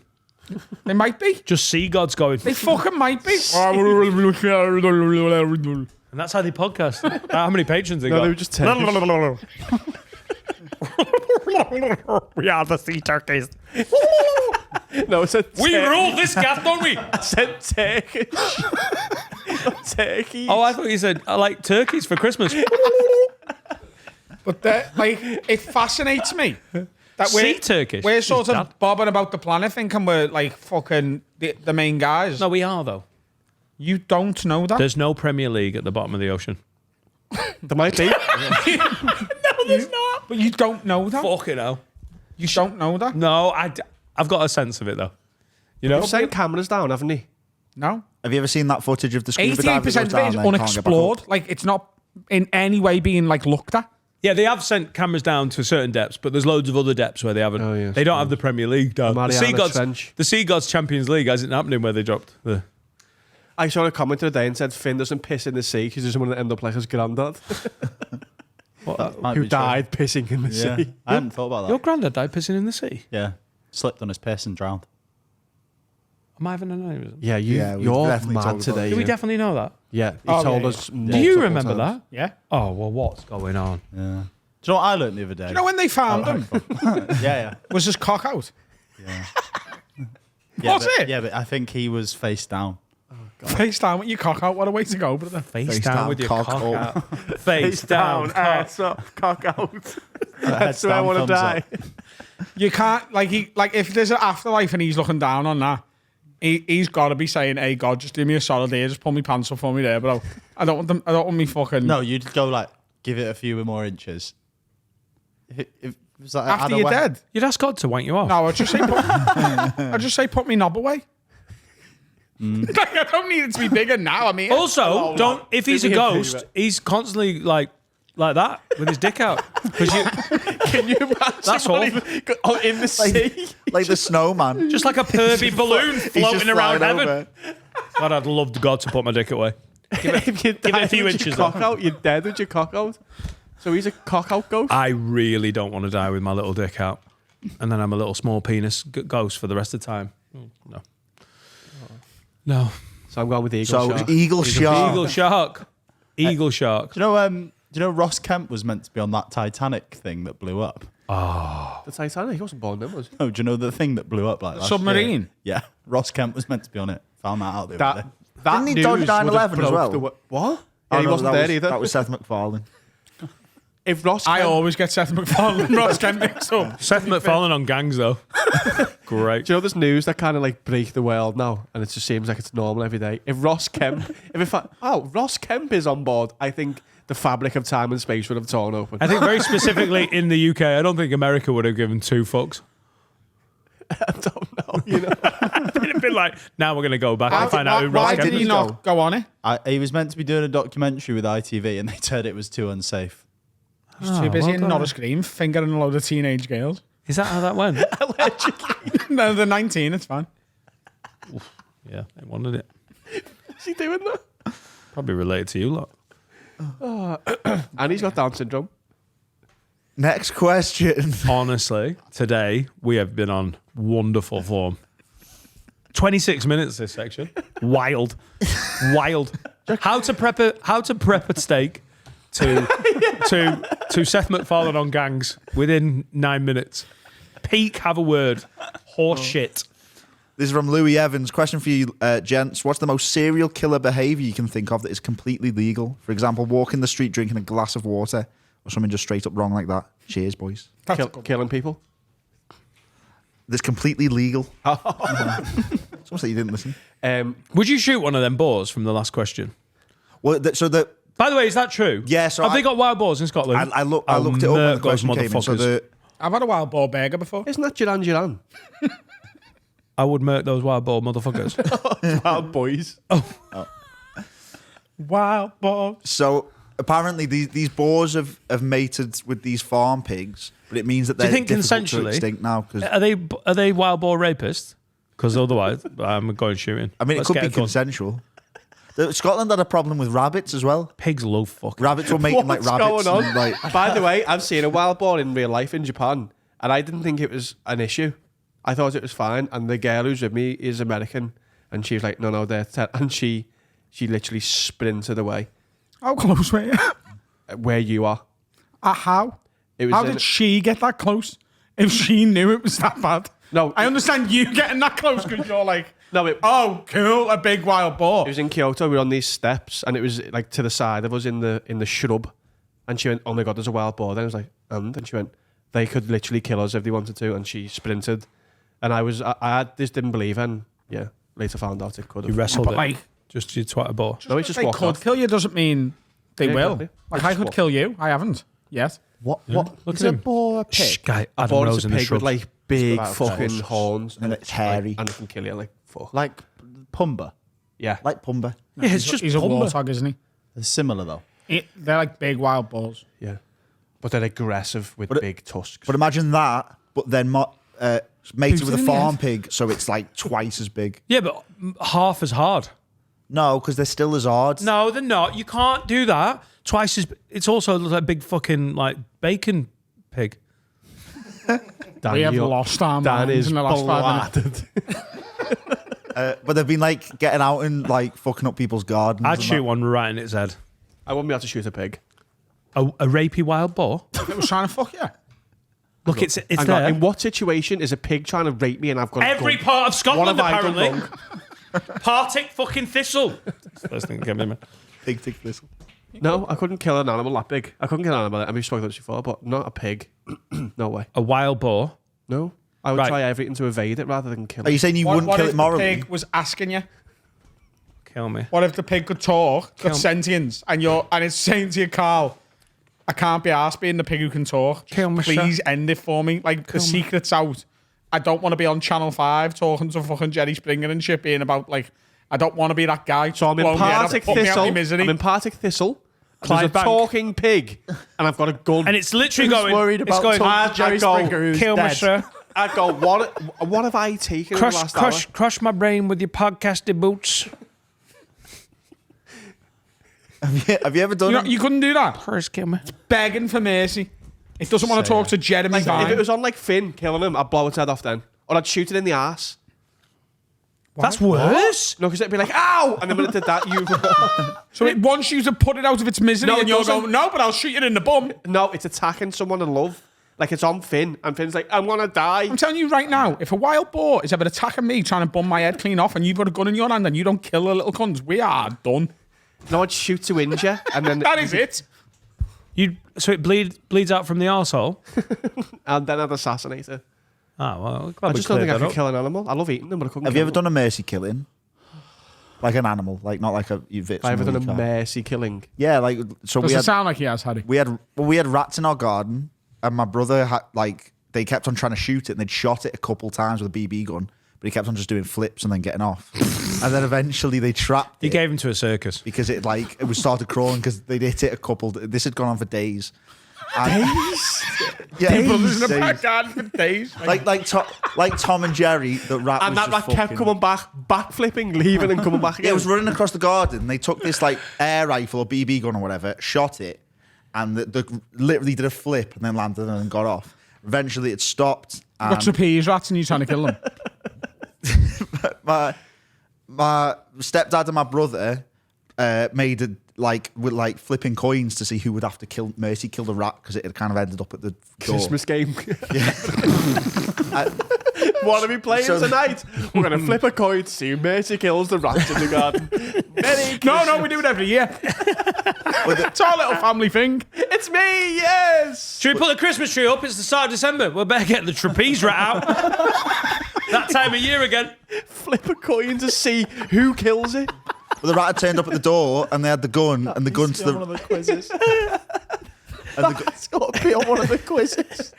They might be. Just sea gods going. They fucking might be. And that's how they podcast. How many patrons they No, got? they were just Turkish. We are the sea turkeys. No, it's a We rule this gaff, don't we? I said Turkish. Not Turkey. Oh, I thought you said I like turkeys for Christmas. But like, it fascinates me that Sea Turkish. We're sort She's of dad. bobbing about the planet thinking we're like fucking the main guys. No, we are though. You don't know that. There's no Premier League at the bottom of the ocean. There might be. But you don't know that. Fucking hell. You don't know that. No, I've got a sense of it though. You know, They've sent cameras down, haven't they? No. Have you ever seen that footage of the scuba diver 80% that goes of it down is there and can't get back up? unexplored. Like, it's not in any way being like looked at. yeah, they have sent cameras down to certain depths, but there's loads of other depths where they haven't. Oh, yes. They don't have the Premier League down. The Mariana Sea Gods, Trench. the Sea Gods Champions League isn't happening where they dropped the. I saw a comment today and said Finn doesn't piss in the sea because he doesn't want to end up like his granddad That might who be true. died pissing in the Yeah. sea. I hadn't thought about that. Your granddad died pissing in the sea. Yeah. Slipped on his piss and drowned. Am I having an aneurysm? Yeah, Yeah, we you're definitely mad talked about today. it. Do we yeah. definitely know that? Yeah, he Oh, told yeah, us. Do you multiple remember times. that? Yeah. Oh well, what's going on? Yeah. Do you know what I learned the other day? You know when they found him? yeah. Was his cock out? Yeah, Was but, it? Yeah, but I think he was face down. Face down with your cock out. What a way to go, brother. Face down with your cock, up. out. Face down. Cock. cock out. That's where I wanna die. You can't, like, if there's an afterlife and he's looking down on that, he's got to be saying, hey, God, just do me a solid here. Just pull me pants up for me there, bro. I don't want me fucking... No, you'd go like, give it a few more inches. If it was like After either you're way- dead. You'd ask God to wank you off. No, I'd just say put me knob away. Like, I don't need it to be bigger now. I mean, Also, don't. If he's a Give me a ghost, favour. he's constantly like that with his dick out. Because you, Can you imagine? That's what awful. he- in the sea. Like the snowman. just like a pervy balloon He's just floating around flying heaven. over. God, I'd love God to put my dick away. If you give it a died few with inches, your cock out, you're dead with your cock out. So he's a cock out ghost. I really don't want to die with my little dick out, and then I'm a little small penis ghost for the rest of the time. No, no. So I'm going with the eagle So shark. eagle shark. Eagle shark. Eagle shark. Do you know Ross Kemp was meant to be on that Titanic thing that blew up? The Titanic. He wasn't born then, was he? Oh, do you know the thing that blew up like last submarine? year? Yeah, Ross Kemp was meant to be on it. Found that out the other day. That Didn't he news dodge would have 9/11 as broke well? the what? Yeah, Oh, he no, wasn't that there was- either. That was Seth MacFarlane. If Ross I Kemp- always get Seth MacFarlane and Ross Kemp mixed up. Seth MacFarlane on gangs though. Great. Do you know there's news that kind of like break the world now, and it just seems like it's normal every day. If Ross Kemp, Ross Kemp is on board, I think the fabric of time and space would have torn open. I think very specifically in the UK, I don't think America would have given two fucks. I don't know, you know. It'd have been like, now we're going to go back and find out who Ross Why Kemp did he is. not go on it? He was meant to be doing a documentary with ITV, and they said it was too unsafe. He's too busy well in done. Not a Scream, fingering a load of teenage girls. Is that how that went? No, they're 19, it's fine. Yeah, they wanted it. Is he doing that? Probably related to you lot. And he's got Down syndrome. Next question. Honestly, today we have been on wonderful form. 26 minutes this section. Wild. Wild. How to prep a steak to Seth MacFarlane on gangs within 9 minutes. Peak, have a word. Horse shit. This is from Louis Evans. Question for you, gents. What's the most serial killer behaviour you can think of that is completely legal? For example, walking the street drinking a glass of water or something just straight up wrong like that. Cheers, boys. Killing people. That's completely legal. It's almost like you didn't listen. Would you shoot one of them boars from the last question? Well, By the way, is that true? Yeah, so have I- they got wild boars in Scotland? I looked it up when the Murk those question came in. So motherfuckers. I've had a wild boar burger before. Isn't that Duran Duran? I would murk those wild boar motherfuckers. Wild boys. Wild boar. So apparently these boars have mated with these farm pigs, but it means that Do you they're think difficult to consensually? extinct now. Because Are they wild boar rapists? Because otherwise, I'm going shooting. I mean, Let's it could get be a gun. consensual. Scotland had a problem with rabbits as well. Pigs love fucking. Rabbits were mating like What's rabbits. going on? And, like, By the way, I've seen a wild boar in real life in Japan, and I didn't think it was an issue. I thought it was fine. And the girl who's with me is American, and she was like, "No, they're and she literally sprinted away How close were you? where you are. How? It was How in- did she get that close? If she knew it was that bad. No, I understand you getting that close because you're like, No, it cool, a big wild boar. was in Kyoto. We were on these steps, and it was like to the side of us in the shrub. And she went, "Oh my god, there's a wild boar." Then I was like, and she went, "They could literally kill us if they wanted to." And she sprinted, and I just didn't believe, and yeah, later found out it could You have. wrestled But it. like, Just you twat a boar. No, it's just they walked could off. kill you doesn't mean they Yeah, will. exactly. Like, They I just could walk- kill you. I haven't yet. What Look is at a him. boar a pig? Shh, guy, Adam Boar Rose is a in the pig shrubs. with like big About fucking tusks. horns, And it's hairy. and it can kill you like fuck. Like Pumba. Yeah, like Pumba. Yeah, it's just He's a Pumba. warthog, isn't he? They're similar though. They're like big wild boars. yeah, but they're aggressive with But it- big tusks. But imagine that, but then mated with a in the farm head. pig, so it's like twice as big. Yeah, but half as hard. No, because they're still as hard. No, they're not. You can't do that. Twice as. It's also like a big fucking like bacon pig. Dan, We have you're- lost our Dan minds is in the last 5 minutes. bladdered. But they've been like getting out and like fucking up people's gardens. I'd and shoot that. one right in its head. I wouldn't be able to shoot a pig. A rapey wild boar. It was trying to fuck you. Look, it's Hang on, there. in what situation is a pig trying to rape me and I've got a Every gun? part of Scotland, What have I done apparently. wrong? Partick fucking thistle. That's the first thing that came to me. Big tick thistle. No, I couldn't kill an animal that big. I couldn't kill an animal. I mean, we've spoken about this before, but not a pig. No way. A wild boar. No. I would Right. try everything to evade it rather than kill Are you it. saying you wouldn't What kill if it the morally? pig was asking you? Kill me. What if the pig could talk, Kill- got sentience, and it's saying to you, Carl, I can't be arsed being the pig who can talk. Just Kill me, sir. please end it for me. Like, the secret's out. I don't want to be on Channel 5 talking to fucking Jerry Springer and shit, being about, like, I don't want to be that guy. So I'm in blowing me head off, Partick put me out Thistle. my misery. I'm in Partick Thistle. There's a Clydebank. talking pig, and I've got a gun. And it's literally Who's going. worried it's about going. talking to Jerry I go, Springer who's Kill me, dead? sir. I go, what have I taken in the last hour? Crush my brain with your podcasty boots. Have you ever done it? You couldn't do that. First, kill me. Begging for mercy. It doesn't want to talk to Jeremy If Vine. it was on like Finn killing him, I'd blow its head off then. Or I'd shoot it in the ass. That's worse. No, because it'd be like, ow! And then when it did that, you... So it wants you to put it out of its misery, No, it and you're doesn't. going, no, but I'll shoot you in the bum. No, it's attacking someone in love. Like it's on Finn, and Finn's like, I'm gonna die. I'm telling you right now, if a wild boar is ever attacking me, trying to bum my head clean off, and you've got a gun in your hand and you don't kill the little cunts, we are done. No, I'd shoot to injure, and then That is it. So it bleeds out from the arsehole. and then I'd assassinate it. Ah, well, I just don't think I could kill an animal. I love eating them, but I couldn't. Have kill you ever them. done a mercy killing? Like an animal, like not like you've hit Have I ever someone done a you can't. mercy killing? Yeah, like so Does we it had sound like he has, Harry? we had rats in our garden, and my brother had like they kept on trying to shoot it, and they'd shot it a couple times with a BB gun, but he kept on just doing flips and then getting off, and then eventually they trapped You it gave him to a circus. because it was started crawling because they'd hit it a couple. This had gone on for days. Days? Yeah, Brothers in the days. back garden for days. Like Tom and Jerry, the rat And was that rat just kept fucking- coming back, backflipping, leaving, and coming back Yeah, again. it was running across the garden. They took this like air rifle or BB gun or whatever, shot it, and the literally did a flip and then landed and then got off. Eventually, it stopped. Got And trapeze rats and you're trying to kill them. my stepdad and my brother made it with like flipping coins to see who would have to mercy kill the rat because it had kind of ended up at the door. Christmas game. What are we playing So- tonight? We're gonna flip a coin to see who mercy kills the rats in the garden. Merry No, we do it every year. It's our little family thing. It's me, yes. Should we put the Christmas tree up? It's the start of December. We'll better get the trapeze rat out. That time of year again. Flip a coin to see who kills it. But the rat had turned up at the door and they had the gun and the gun to on one of the the quizzes. and It's got to be on one of the quizzes.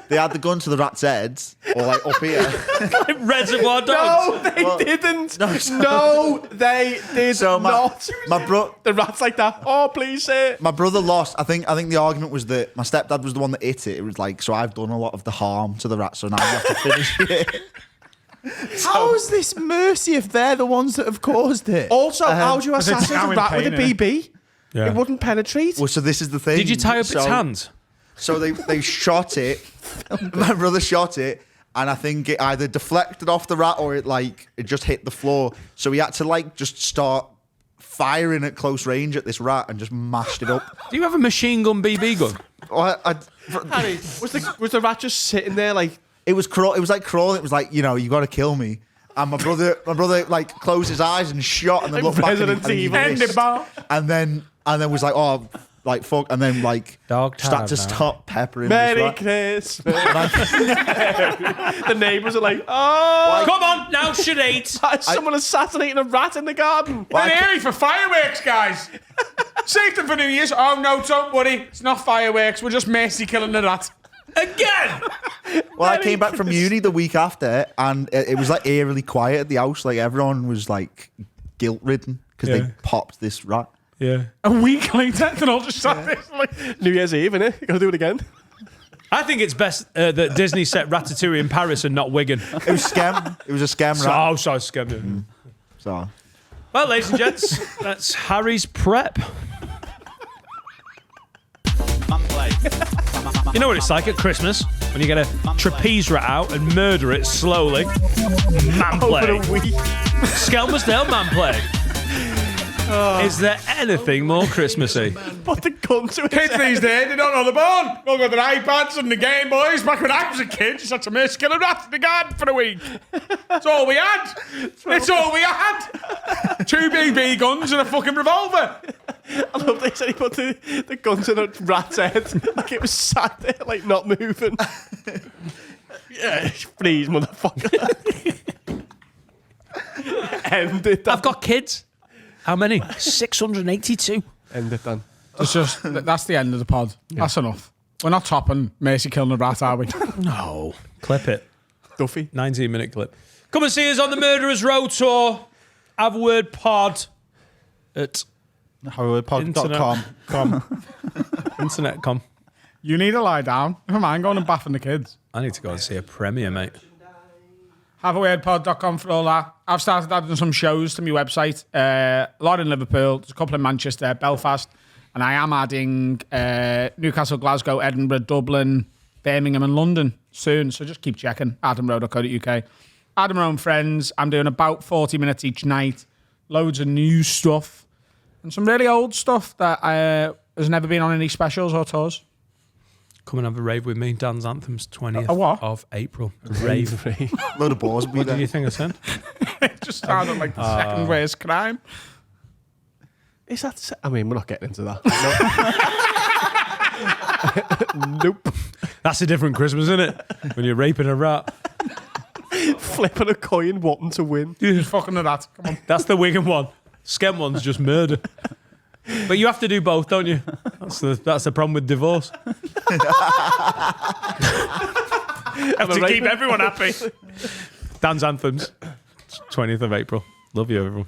they had the gun to the rat's head, or like up here. Reservoir Dogs. No, they didn't. No, they did So not. the rat's like that. Oh, please say it. my brother lost. I think the argument was that my stepdad was the one that hit it. It was like, so I've done a lot of the harm to the rat, so now you have to finish it. How is this mercy if they're the ones that have caused it? Also, how do you it's now assassinate a in rat with a pain, innit? BB? Yeah. It wouldn't penetrate. Well, so this is the thing. Did you tie up so, its hands? So they shot it. My brother shot it, and I think it either deflected off the rat or it just hit the floor. So he had to just start firing at close range at this rat and just mashed it up. Do you have a machine gun BB gun? Harry, was the rat just sitting there like? It was like crawling. It was like, you got to kill me. And my brother closed his eyes and shot, and then looked back and he missed. And then was like, oh, fuck, and then Dog start to time now. stop peppering. Merry this rat. Christmas. The neighbours are like, oh, Come on, now charade. someone assassinating a rat in the garden. We're here for fireworks, guys. Save them for New Year's. Oh, no, don't worry. It's not fireworks. We're just mercy killing the rat. Again. Well, I came back from uni the week after, and it was eerily quiet at the house. Everyone was guilt ridden because Yeah. they popped this rat. Yeah. A week later, they're all just sat there like... New Year's Eve, innit? You gotta do it again. I think it's best that Disney set Ratatouille in Paris and not Wigan. It was scam. It was a scam rat. So scummy. So Well, ladies and gents, that's Harry's prep. You know what it's like at Christmas when you get a trapeze rat out and murder it slowly? Man Over play. a week. Skelmersdale man play. Is there anything more Christmassy? Put the gun to Kids it. these days, they don't know the bone. They'll go to their iPads and the Game Boys. Back when I was a kid, just had to mercy kill a rat in the garden for a week. That's all we had. It's all we had. 2 BB guns and a fucking revolver. I love they said he put the gun to the rat's head. Like it was sat there, not moving. Yeah, please, motherfucker. End it. I've got kids. How many? 682. End it, Dan. That's the end of the pod. That's enough. We're not topping mercy killing a rat, are we? No. Clip it. Duffy. 19-minute clip. Come and see us on the Murderers Row Tour. Have a word pod at HowardPod.com. internet.com. You need to lie down. Never mind going and bathing the kids. I need to go and see a premiere, mate. HaveAWordPod.com for all that. I've started adding some shows to my website. A lot in Liverpool. There's a couple in Manchester, Belfast. And I am adding Newcastle, Glasgow, Edinburgh, Dublin, Birmingham and London soon. So just keep checking. AdamRowe.co.uk. Adam Rowe and Friends. I'm doing about 40 minutes each night. Loads of new stuff. And some really old stuff that has never been on any specials or tours. Come and have a rave with me. Dan's Anthems, 20th A what? of April. A rave. load of balls. What did you think I said? It just sounded like the second worst crime. Is that... I mean, we're not getting into that. Nope. That's a different Christmas, isn't it? When you're raping a rat. Flipping a coin, wanting to win. Just fucking the rat. Come on. That's the Wigan one. Schem one's just murder. But you have to do both, don't you? That's the problem with divorce. Have to keep everyone happy. Dan's Anthems, 20th of April. Love you, everyone.